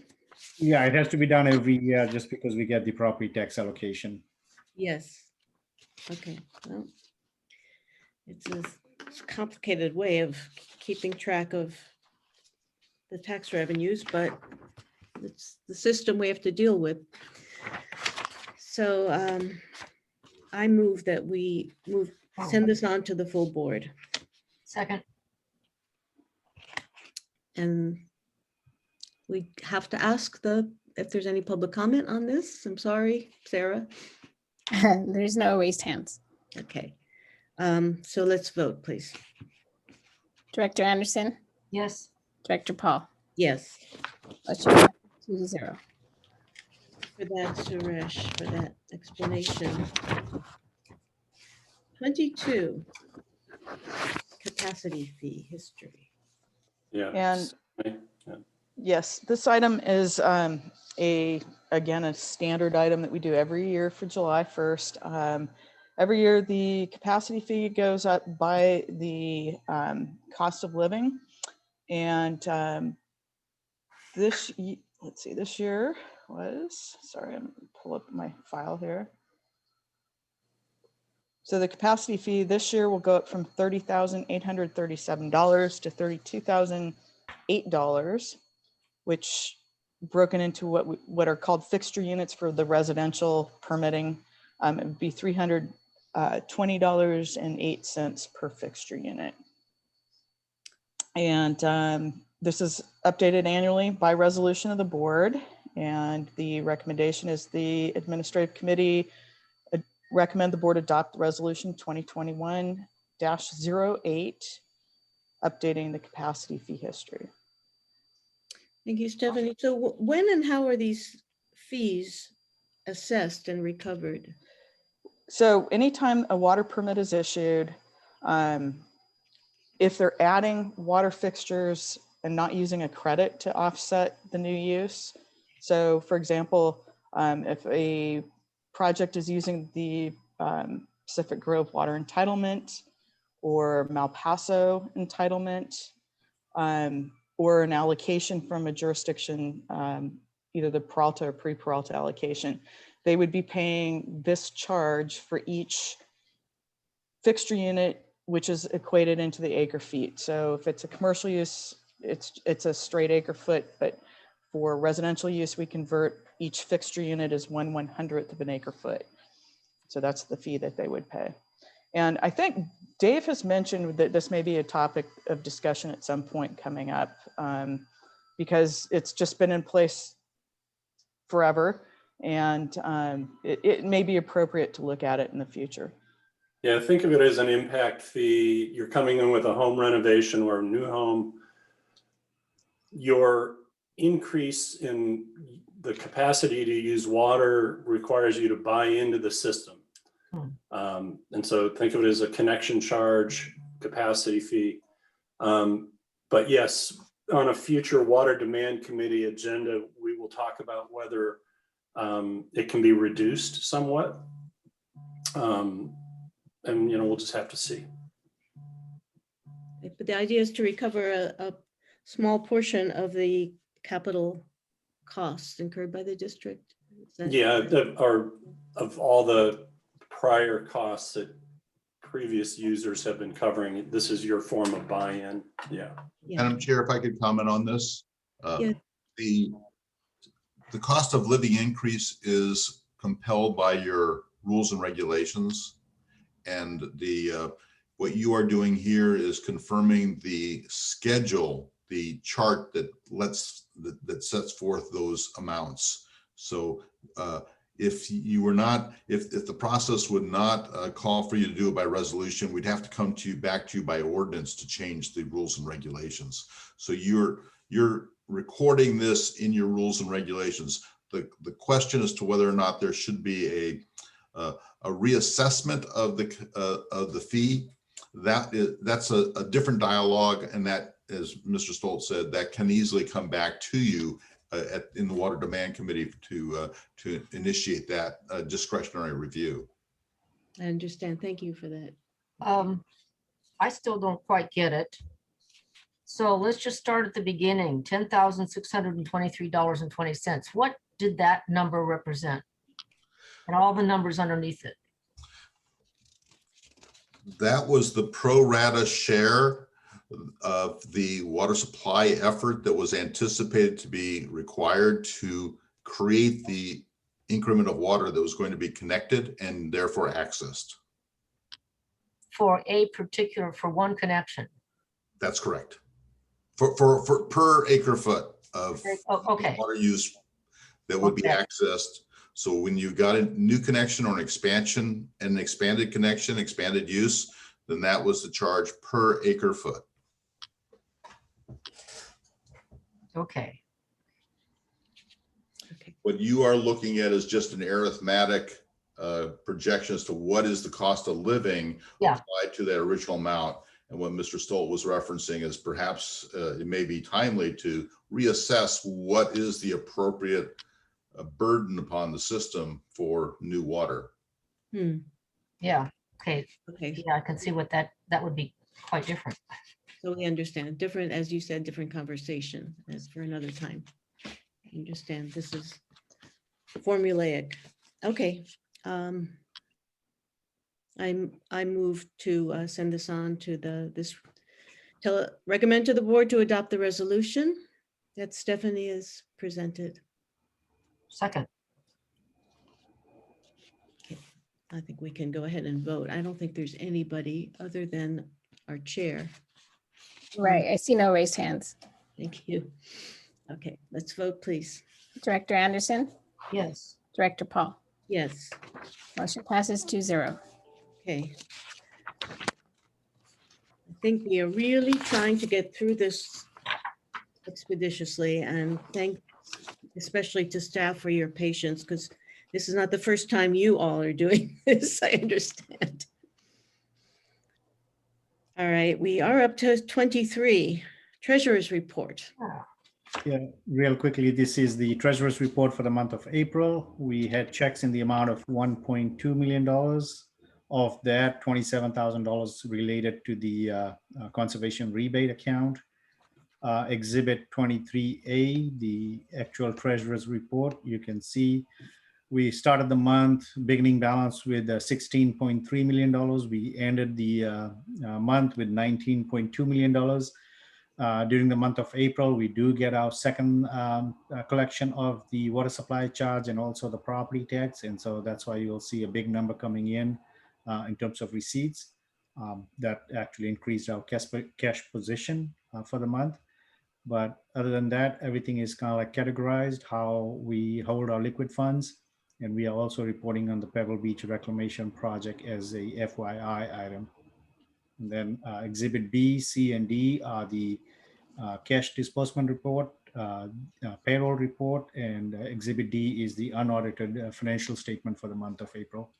Yeah, it has to be done every year just because we get the property tax allocation. Yes. Okay, well, it's a complicated way of keeping track of the tax revenues, but it's the system we have to deal with. So I move that we send this on to the full board. Second, And we have to ask if there's any public comment on this. I'm sorry, Sarah. There's no raised hands. Okay. So let's vote, please. Director Anderson, yes. Director Paul. Yes, Motion passes 2-0. for that, Suresh, for that explanation. 22, capacity fee history. Yeah. And Yeah. yes, this item is again, a standard item that we do every year for July 1st. Every year, the capacity fee goes up by the cost of living. And let's see, this year was, sorry, I'm gonna pull up my file here. So the capacity fee this year will go up from $30,837 to $32,008, which broken into what are called fixture units for the residential permitting. It would be $320.08 per fixture unit. And this is updated annually by resolution of the board. And the recommendation is the administrative committee recommend the board adopt resolution 2021-08, updating the capacity fee history. Thank you, Stephanie. So when and how are these fees assessed and recovered? So anytime a water permit is issued, if they're adding water fixtures and not using a credit to offset the new use. So for example, if a project is using the Pacific Grove water entitlement or Malpaso entitlement, or an allocation from a jurisdiction, either the Peralta or pre-Peralta allocation, they would be paying this charge for each fixture unit, which is equated into the acre feet. So if it's a commercial use, it's a straight acre foot, but for residential use, we convert each fixture unit as 1/100th of an acre foot. So that's the fee that they would pay. And I think Dave has mentioned that this may be a topic of discussion at some point coming up, because it's just been in place forever. And it may be appropriate to look at it in the future. Yeah, think of it as an impact fee. You're coming in with a home renovation or a new home. Your increase in the capacity to use water requires you to buy into the system. And so think of it as a connection charge, capacity fee. But yes, on a future water demand committee agenda, we will talk about whether it can be reduced somewhat. And, you know, we'll just have to see. But the idea is to recover a small portion of the capital costs incurred by the district. Yeah, of all the prior costs that previous users have been covering, this is your form of buy-in. Yeah. Madam Chair, if I could comment on this. Yeah. The cost of living increase is compelled by your rules and regulations. And what you are doing here is confirming the schedule, the chart that sets forth those amounts. So if the process would not call for you to do it by resolution, we'd have to come back to you by ordinance to change the rules and regulations. So you're recording this in your rules and regulations. The question as to whether or not there should be a reassessment of the fee, that's a different dialogue, and that, as Mr. Stoltz said, that can easily come back to you in the Water Demand Committee to initiate that discretionary review. I understand. Thank you for that. I still don't quite get it. So let's just start at the beginning, $10,623.20. What did that number represent? And all the numbers underneath it. That was the pro rata share of the water supply effort that was anticipated to be required to create the increment of water that was going to be connected and therefore accessed. For one connection. That's correct. For per acre foot of okay. water use that would be accessed. So when you got a new connection or an expansion, an expanded connection, expanded use, then that was the charge per acre foot. Okay. What you are looking at is just an arithmetic projection as to what is the cost of living applied to that original amount. And what Mr. Stolt was referencing is perhaps it may be timely to reassess what is the appropriate burden upon the system for new water. Yeah. Okay. Okay. Yeah, I can see what that would be quite different. So we understand. Different, as you said, different conversation as for another time. I understand. This is formulaic. Okay. I move to send this on to recommend to the board to adopt the resolution that Stephanie has presented. Second. I think we can go ahead and vote. I don't think there's anybody other than our chair. Right, I see no raised hands. Thank you. Okay, let's vote, please. Director Anderson, Yes. Director Paul. Yes, Motion passes 2-0. okay. I think we are really trying to get through this expeditiously, and thank especially to staff for your patience, because this is not the first time you all are doing this, I understand. All right, we are up to 23, Treasurer's Report. Yeah, real quickly, this is the treasurer's report for the month of April. We had checks in the amount of $1.2 million. Of that, $27,000 related to the conservation rebate account. Exhibit 23A, the actual treasurer's report, you can see we started the month beginning balance with $16.3 million. We ended the month with $19.2 million. During the month of April, we do get our second collection of the water supply charge and also the property tax. And so that's why you'll see a big number coming in terms of receipts. That actually increased our cash position for the month. But other than that, everything is kind of like categorized how we hold our liquid funds. And we are also reporting on the Pebble Beach reclamation project as a FYI item. And then Exhibit B, C, and D are the cash disbursement report, payroll report, and Exhibit D is the unaudited financial statement for the month of April.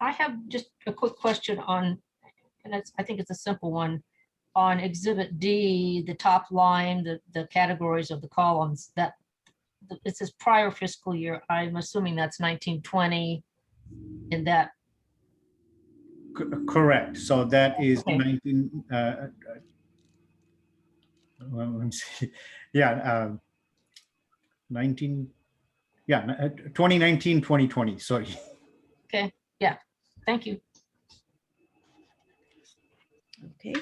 I have just a quick question on, and I think it's a simple one. On Exhibit D, the top line, the categories of the columns, that it says prior fiscal year. I'm assuming that's 1920 in that. Correct. So that is Okay. 19. Well, let me see. Yeah, 19. Yeah, 2019, 2020. Sorry. Okay, yeah, thank you. Okay.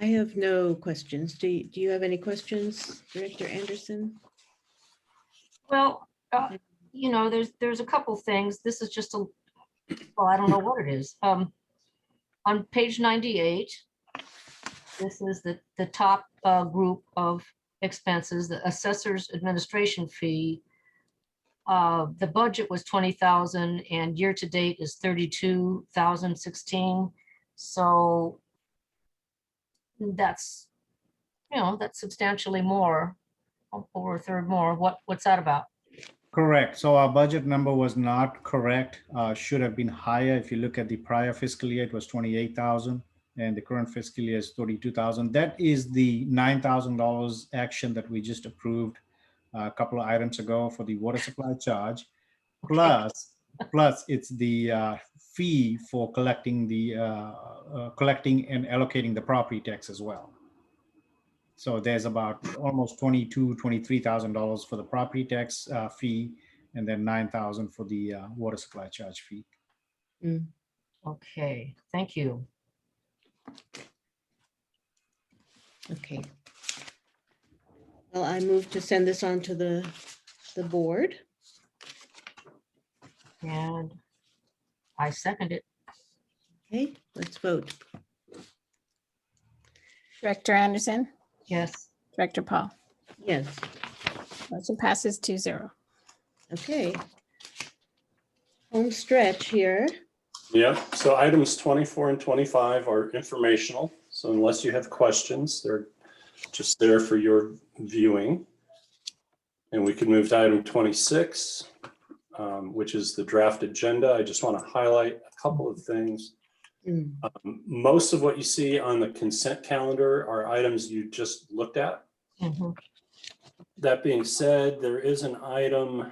I have no questions. Do you have any questions, Director Anderson? Well, you know, there's a couple things. This is just well, I don't know what it is. On page 98, this is the top group of expenses, the assessor's administration fee. The budget was 20,000 and year to date is 32,016. So that's, you know, that's substantially more, over a third more. What's that about? Correct. So our budget number was not correct. Should have been higher. If you look at the prior fiscal year, it was 28,000 and the current fiscal year is 32,000. That is the $9,000 action that we just approved a couple of items ago for the water supply charge. Plus it's the fee for collecting collecting and allocating the property tax as well. So there's about almost $23,000 for the property tax fee, and then $9,000 for the water supply charge fee. Okay, thank you. Okay. Well, I move to send this on to the board. And I second it. Okay, let's vote. Director Anderson, Yes. Director Paul. Yes, Motion passes 2-0. okay. Home stretch here. Yeah, so items 24 and 25 are informational. So unless you have questions, they're just there for your viewing. And we can move to item 26, which is the draft agenda. I just want to highlight a couple of things. Most of what you see on the consent calendar are items you just looked at. Mhm. That being said, there is an item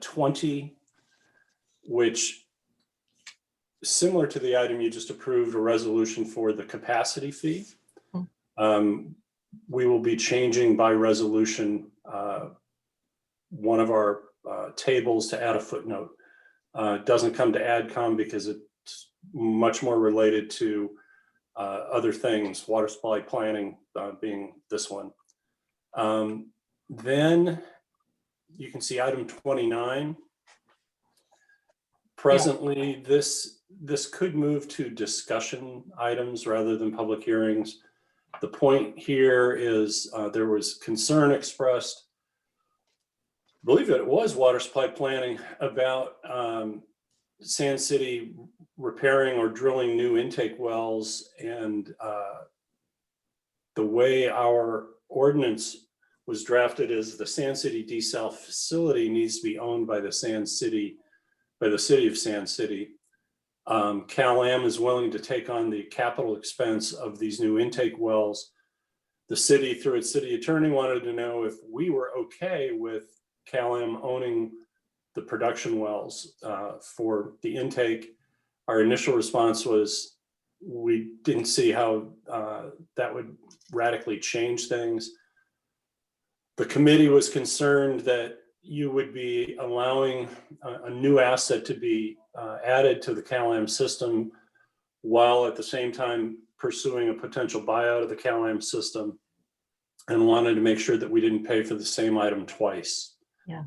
20, which similar to the item you just approved, a resolution for the capacity fee. We will be changing by resolution one of our tables to add a footnote. It doesn't come to AdCom because it's much more related to other things, water supply planning being this one. Then you can see item 29. Presently, this could move to discussion items rather than public hearings. The point here is there was concern expressed, I believe that it was water supply planning, about Sand City repairing or drilling new intake wells, and the way our ordinance was drafted is the Sand City desal facility needs to be owned by the city of Sand City. Cal-Am is willing to take on the capital expense of these new intake wells. The city, through its city attorney, wanted to know if we were okay with Cal-Am owning the production wells for the intake. Our initial response was we didn't see how that would radically change things. The committee was concerned that you would be allowing a new asset to be added to the Cal-Am system while at the same time pursuing a potential buyout of the Cal-Am system, and wanted to make sure that we didn't pay for the same item twice. Yeah.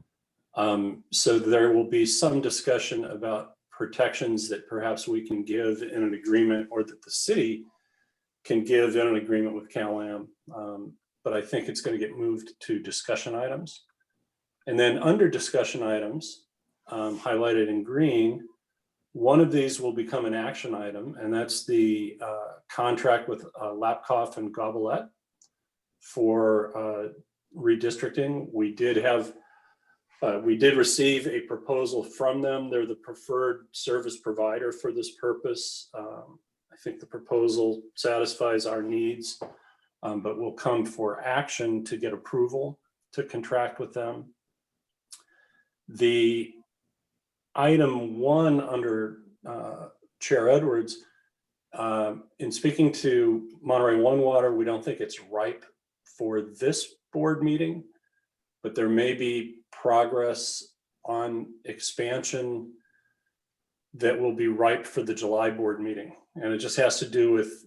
So there will be some discussion about protections that perhaps we can give in an agreement, or that the city can give in an agreement with Cal-Am. But I think it's going to get moved to discussion items. And then under discussion items, highlighted in green, one of these will become an action item, and that's the contract with Lapkoff and Gobelette for redistricting. We did receive a proposal from them. They're the preferred service provider for this purpose. I think the proposal satisfies our needs, but will come for action to get approval to contract with them. The item 1 under Chair Edwards, in speaking to Monterey One Water, we don't think it's ripe for this board meeting, but there may be progress on expansion that will be ripe for the July board meeting. And it just has to do with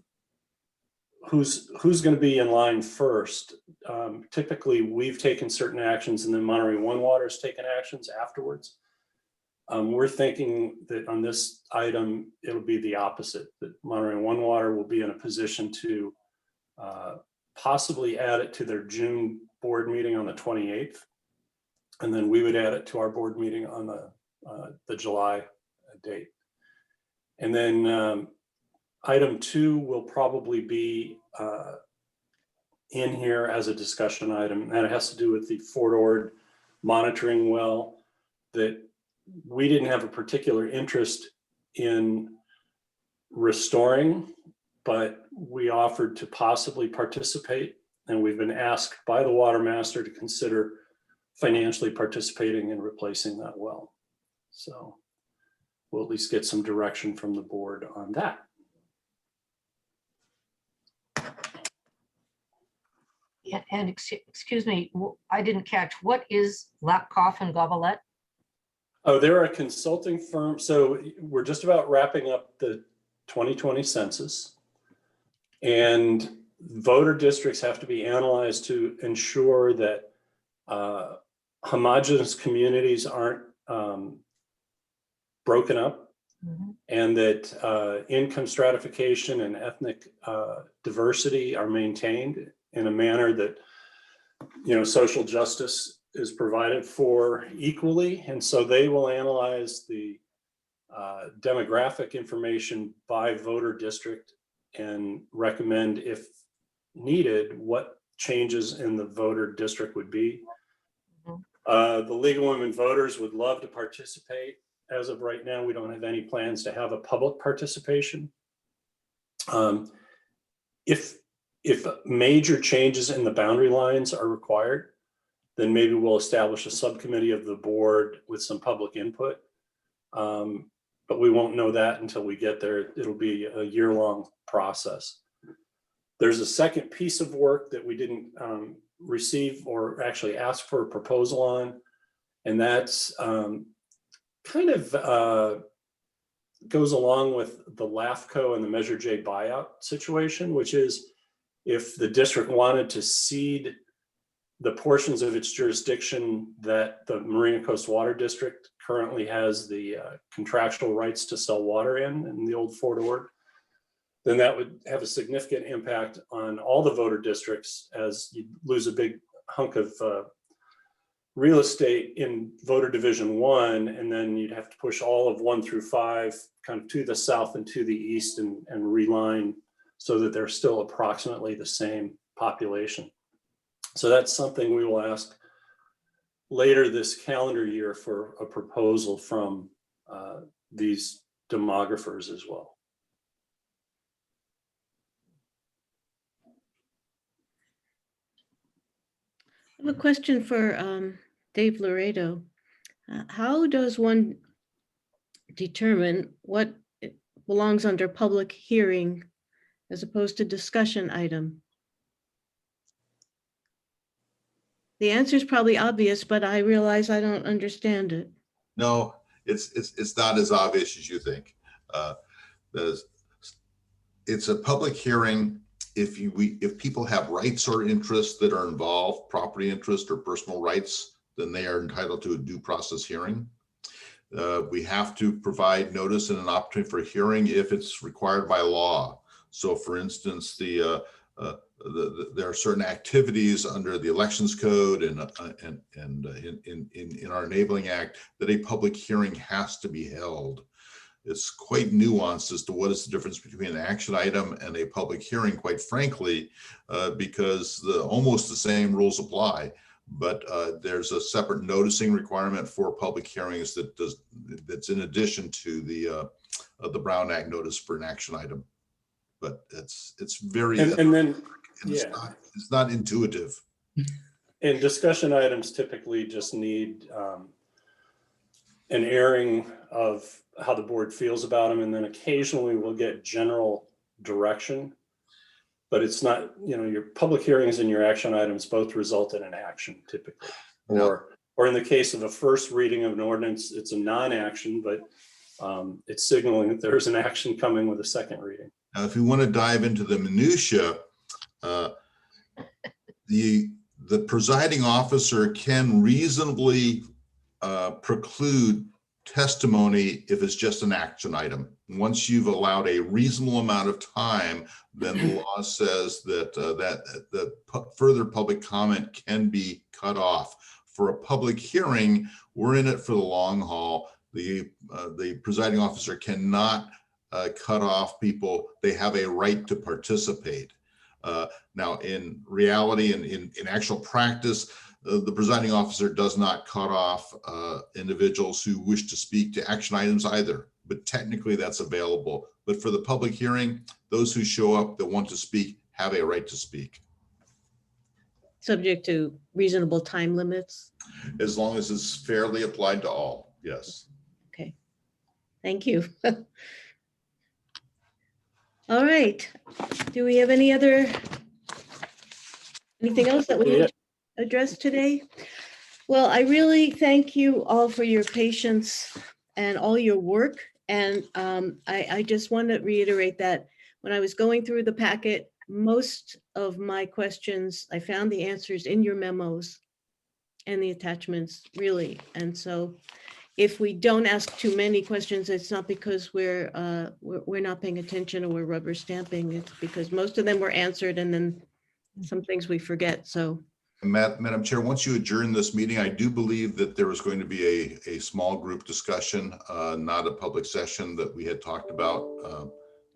who's going to be in line first. Typically, we've taken certain actions and then Monterey One Water's taken actions afterwards. We're thinking that on this item, it'll be the opposite, that Monterey One Water will be in a position to possibly add it to their June board meeting on the 28th. And then we would add it to our board meeting on the July date. And then item 2 will probably be in here as a discussion item, and it has to do with the Fort Ord monitoring well that we didn't have a particular interest in restoring, but we offered to possibly participate, and we've been asked by the water master to consider financially participating in replacing that well. So we'll at least get some direction from the board on that. Yeah, and excuse me, I didn't catch, what is Lapkoff and Gobelette? Oh, they're a consulting firm. So we're just about wrapping up the 2020 census, and voter districts have to be analyzed to ensure that homogeneous communities aren't broken up, and that income stratification and ethnic diversity are maintained in a manner that, social justice is provided for equally. And so they will analyze the demographic information by voter district and recommend, if needed, what changes in the voter district would be. The League of Women Voters would love to participate. As of right now, we don't have any plans to have a public participation. If major changes in the boundary lines are required, then maybe we'll establish a subcommittee of the board with some public input. But we won't know that until we get there. It'll be a year-long process. There's a second piece of work that we didn't receive or actually ask for a proposal on. And that's kind of goes along with the LAFCO and the Measure J buyout situation, which is if the district wanted to cede the portions of its jurisdiction that the Marina Coast Water District currently has the contractual rights to sell water in the old Fort Ord, then that would have a significant impact on all the voter districts, as you lose a big hunk of real estate in voter division 1, and then you'd have to push all of 1 through 5 kind of to the south and to the east and reline so that they're still approximately the same population. So that's something we will ask later this calendar year for a proposal from these demographers as well. I have a question for Dave Laredo. How does one determine what belongs under public hearing as opposed to discussion item? The answer is probably obvious, but I realize I don't understand it. No, it's not as obvious as you think. It's a public hearing if people have rights or interests that are involved, property interest or personal rights, then they are entitled to a due process hearing. We have to provide notice and an opportunity for a hearing if it's required by law. So for instance, there are certain activities under the Elections Code and in our Enabling Act that a public hearing has to be held. It's quite nuanced as to what is the difference between an action item and a public hearing, quite frankly, because almost the same rules apply. But there's a separate noticing requirement for public hearings that's in addition to the Brown Act notice for an action item. But it's very and then it's not intuitive. And discussion items typically just need an airing of how the board feels about them, and then occasionally we'll get general direction. But it's not, your public hearings and your action items both result in an action typically. Or in the case of a first reading of an ordinance, it's a non-action, but it's signaling that there's an action coming with a second reading. Now, if you want to dive into the minutia, the presiding officer can reasonably preclude testimony if it's just an action item. Once you've allowed a reasonable amount of time, then the law says that further public comment can be cut off. For a public hearing, we're in it for the long haul. The presiding officer cannot cut off people. They have a right to participate. Now, in reality and in actual practice, the presiding officer does not cut off individuals who wish to speak to action items either, but technically that's available. But for the public hearing, those who show up that want to speak have a right to speak. Subject to reasonable time limits? As long as it's fairly applied to all, yes. Okay, thank you. All right, do we have anything else that we need to address today? Well, I really thank you all for your patience and all your work. And I just want to reiterate that when I was going through the packet, most of my questions, I found the answers in your memos and the attachments, really. And so if we don't ask too many questions, it's not because we're not paying attention or we're rubber stamping. It's because most of them were answered, and then some things we forget. So, Madam Chair, once you adjourn this meeting, I do believe that there was going to be a small group discussion, not a public session that we had talked about.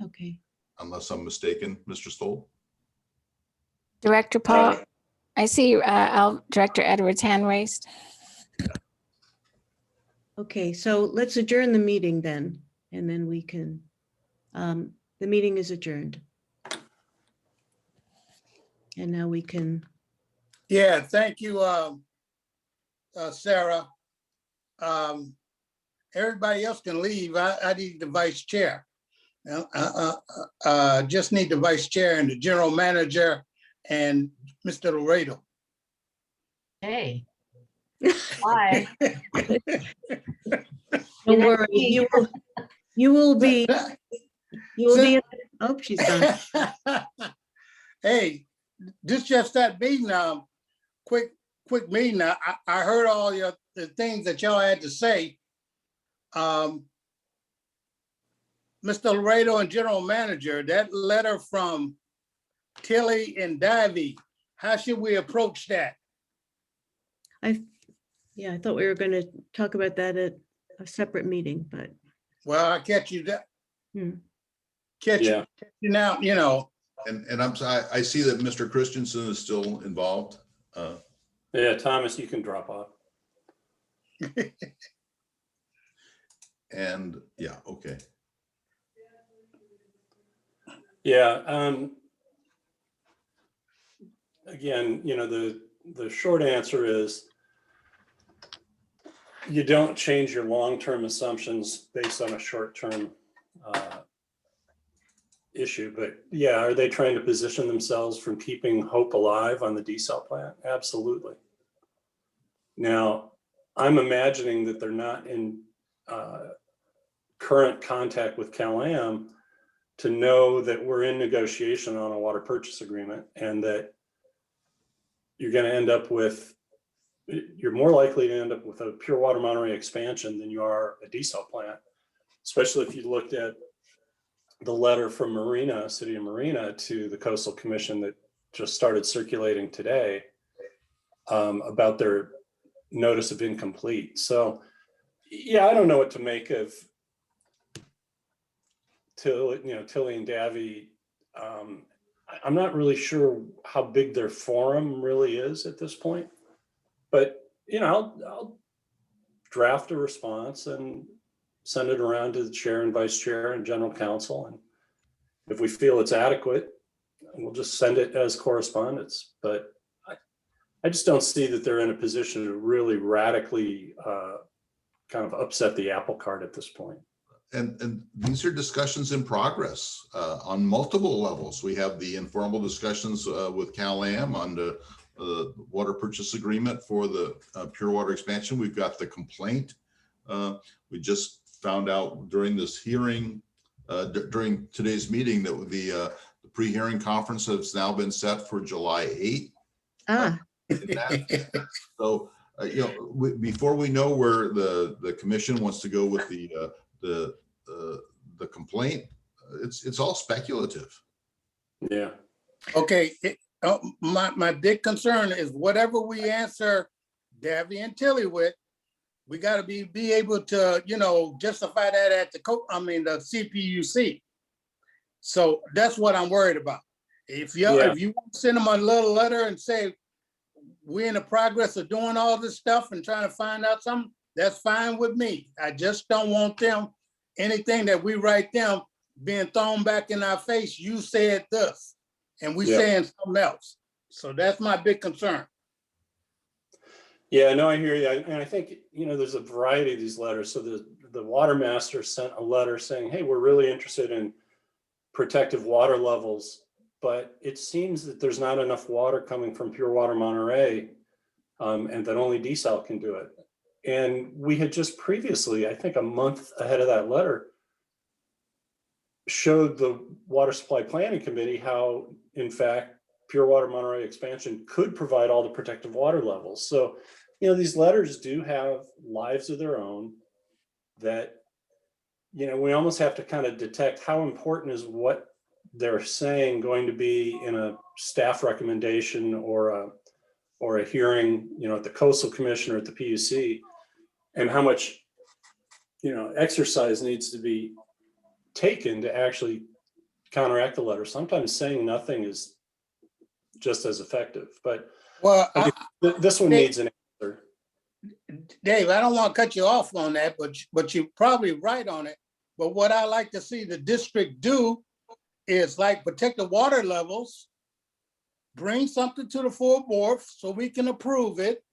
okay. Unless I'm mistaken, Mr. Stoll. Director Paul, I see Director Edwards' hand raised. Okay, so let's adjourn the meeting then, and then we can, the meeting is adjourned. And now we can. Yeah, thank you, Sarah. Everybody else can leave. I need the vice chair. Just need the vice chair and the general manager and Mr. Laredo. Hey. Hi. Don't worry, you will be, oh, she's gone. Hey, this just that meeting, quick meeting. I heard all the things that y'all had to say. Mr. Laredo and General Manager, that letter from Tilly and Davy, how should we approach that? Yeah, I thought we were going to talk about that at a separate meeting, but Well, I catch you that. Hmm. Catch Yeah. you now, you know. And I'm sorry, I see that Mr. Christensen is still involved. Yeah, Thomas, you can drop off. And yeah, okay. Yeah. Again, you know, the short answer is you don't change your long-term assumptions based on a short-term issue. But yeah, are they trying to position themselves from keeping hope alive on the desal plant? Absolutely. Now, I'm imagining that they're not in current contact with Cal-Am to know that we're in negotiation on a water purchase agreement, and that you're going to end up with, you're more likely to end up with a Pure Water Monterey expansion than you are a desal plant, especially if you looked at the letter from Marina, City of Marina, to the Coastal Commission that just started circulating today about their notice of incomplete. So yeah, I don't know what to make of Tilly and Davy. I'm not really sure how big their forum really is at this point, but you know, I'll draft a response and send it around to the chair and vice chair and general counsel. And if we feel it's adequate, we'll just send it as correspondence. But I just don't see that they're in a position to really radically kind of upset the apple cart at this point. And these are discussions in progress on multiple levels. We have the informal discussions with Cal-Am on the water purchase agreement for the Pure Water expansion. We've got the complaint. We just found out during this hearing, during today's meeting, that the pre-hearing conference has now been set for July 8th. So, you know, before we know where the commission wants to go with the complaint, it's all speculative. Yeah. Okay, my big concern is whatever we answer Davy and Tilly with, we got to be able to, you know, justify that at the CPUC. So that's what I'm worried about. If you want to send them a little letter and say we're in the progress of doing all this stuff and trying to find out something, that's fine with me. I just don't want them, anything that we write them, being thrown back in our face. You said this, and we saying something else. So that's my big concern. Yeah, no, I hear you. And I think, you know, there's a variety of these letters. So the water master sent a letter saying, hey, we're really interested in protective water levels, but it seems that there's not enough water coming from Pure Water Monterey, and that only desal can do it. And we had just previously, I think a month ahead of that letter, showed the Water Supply Planning Committee how, in fact, Pure Water Monterey expansion could provide all the protective water levels. So, you know, these letters do have lives of their own that, you know, we almost have to kind of detect how important is what they're saying going to be in a staff recommendation or a hearing, you know, at the Coastal Commission or at the PUC, and how much, you know, exercise needs to be taken to actually counteract the letter. Sometimes saying nothing is just as effective, but well, this one needs an answer. Dave, I don't want to cut you off on that, but you're probably right on it. But what I like to see the district do is like protect the water levels, bring something to the full board so we can approve it,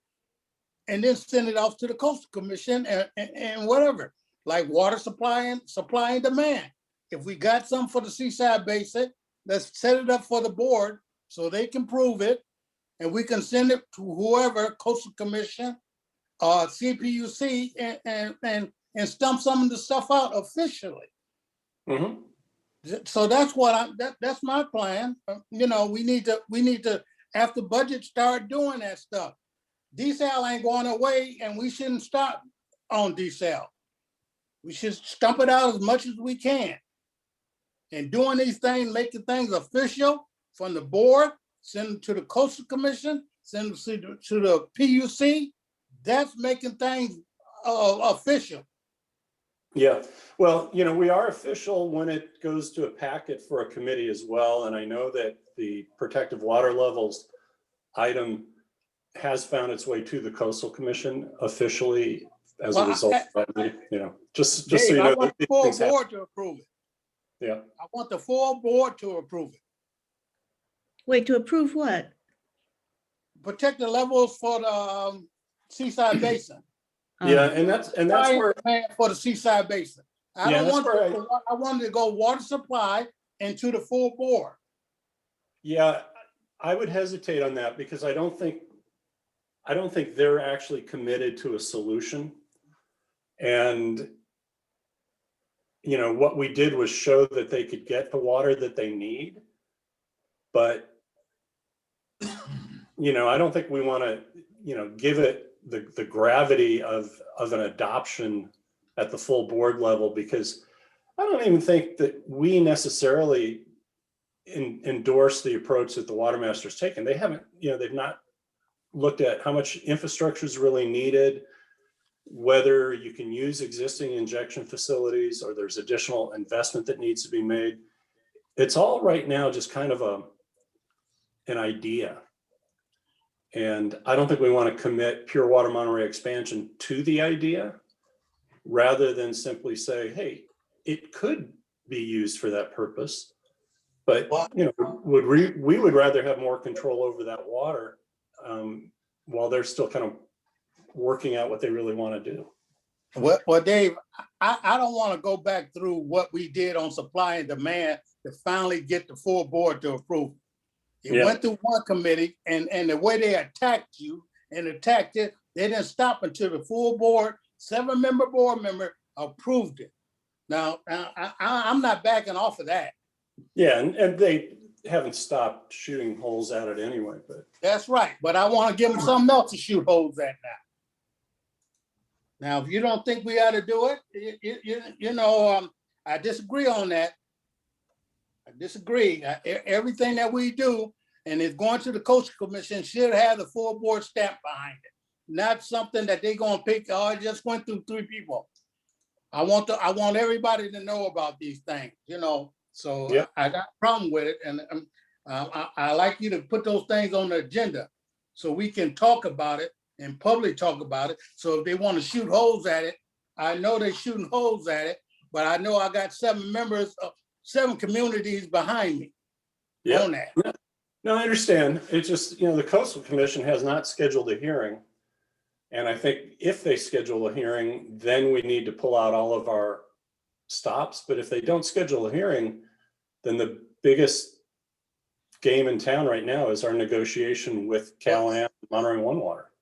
and then send it off to the Coastal Commission and whatever, like water supply and demand. if we got some for the Seaside Basin, let's set it up for the board so they can prove it. And we can send it to whoever, Coastal Commission, CPUC, and stump some of the stuff out officially. Mhm. So that's what that's my plan. You know, we need to, after budget, start doing that stuff. Desal ain't going away, and we shouldn't stop on desal. We should stump it out as much as we can. And doing these things, making things official from the board, send them to the Coastal Commission, send them to the PUC. That's making things official. Yeah, well, you know, we are official when it goes to a packet for a committee as well. And I know that the protective water levels item has found its way to the Coastal Commission officially as a Well, result of that meeting, you know, just so Dave, you I know. want the these full things happen. board to approve it. Yeah, I want the full board to approve it. Wait, to approve what? Protect the levels for the Seaside Basin. yeah, and that's where, For the Seaside Basin. I Yeah, don't that's want, where I wanted to go water supply into the full board. yeah, I would hesitate on that because I don't think they're actually committed to a solution. And, you know, what we did was show that they could get the water that they need. But, you know, I don't think we want to, you know, give it the gravity of an adoption at the full board level, because I don't even think that we necessarily endorse the approach that the water master's taken. They haven't, you know, they've not looked at how much infrastructure is really needed, whether you can use existing injection facilities or there's additional investment that needs to be made. It's all right now just kind of an idea. And I don't think we want to commit Pure Water Monterey expansion to the idea, rather than simply say, hey, it could be used for that purpose. But, you know, we would rather have more control over that water while they're still kind of working out what they really want to do. Well, Dave, I don't want to go back through what we did on supply and demand to finally get the full board to approve. It went through one committee, and the way they attacked you and attacked it, they didn't stop until the full board, 7-member board member approved it. Now, I'm not backing off of that. Yeah, and they haven't stopped shooting holes at it anyway, but. That's right, but I want to give them something else to shoot holes at now. Now, if you don't think we ought to do it, you know, I disagree on that. I disagree. Everything that we do and it's going to the Coastal Commission should have the full board stamp behind it, not something that they're gonna pick. Oh, it just went through 3 people. I want everybody to know about these things, you know. So Yep. I got a problem with it, and I like you to put those things on the agenda so we can talk about it and publicly talk about it. So if they want to shoot holes at it, I know they're shooting holes at it, but I know I got 7 members of 7 communities behind me on that. No, I understand. It's just, you know, the Coastal Commission has not scheduled a hearing. And I think if they schedule a hearing, then we need to pull out all of our stops. But if they don't schedule a hearing, then the biggest game in town right now is our negotiation with Cal-Am, Monterey One Water.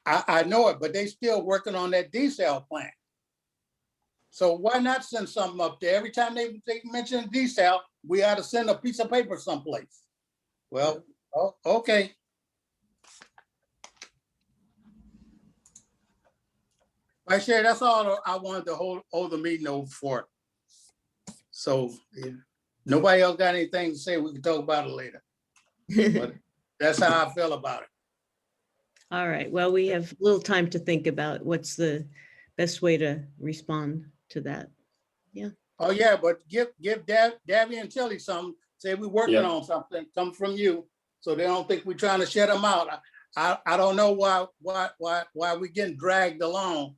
I know it, but they still working on that desal plan. So why not send something up there? Every time they mention desal, we ought to send a piece of paper someplace. Well, okay. Vice Chair, that's all I wanted to hold the meeting over for. So if nobody else got anything to say, we can talk about it later. But that's how I feel about it. All right, well, we have a little time to think about what's the best way to respond to that. Oh, yeah, but give Davy and Tilly something. Say we're working on something, come from you, so they don't think we're trying to shut them out. I don't know why we're getting dragged along.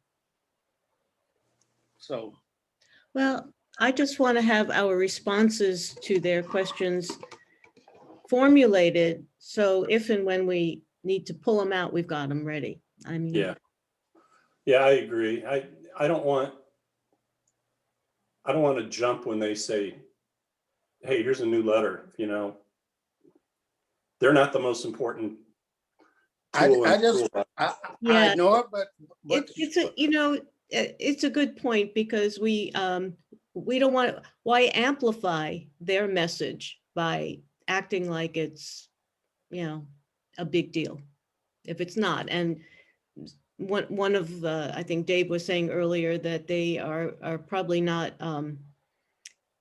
So. Well, I just want to have our responses to their questions formulated, so if and when we need to pull them out, we've got them ready. I mean. Yeah, I agree. I don't want, I don't want to jump when they say, hey, here's a new letter, you know. They're not the most important tool. I in the just, toolbox. I Yeah. know it, but It's a, you know, it's a good point because we don't want, why amplify their message by acting like it's, you know, a big deal if it's not. And one of the, I think Dave was saying earlier that they are probably not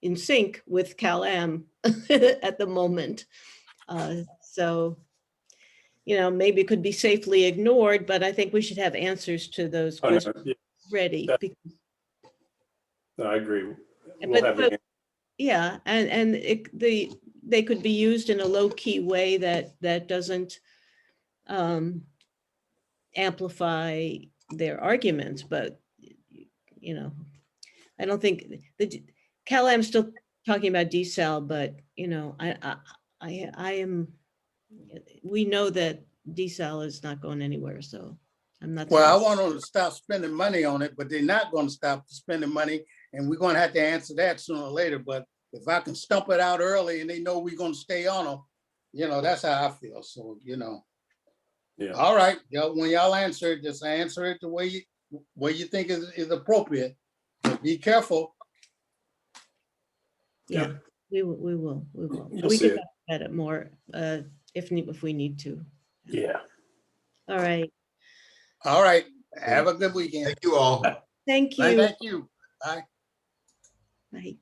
in sync with Cal-Am at the moment. So, you know, maybe it could be safely ignored, but I think we should have answers to those Oh, no, questions yeah, ready. that- because- no, I agree. We'll But- have but- the, Yeah, and they could be used in a low-key way that doesn't amplify their arguments, but, you know, I don't think, Cal-Am's still talking about desal, but, you know, I am, we know that desal is not going anywhere, so I'm not. well, I want them to stop spending money on it, but they're not gonna stop spending money, and we're gonna have to answer that sooner or later, but if I can stump it out early and they know we're gonna stay on them, you know, that's how I feel, so, you know. yeah. All right, when y'all answer it, just answer it the way you think is appropriate. But be careful. Yeah, we will. You'll We see can it. talk about it more if we need to. Yeah. All right, All right, have a good weekend. Thank you all. thank you. Thank you. Bye. Bye.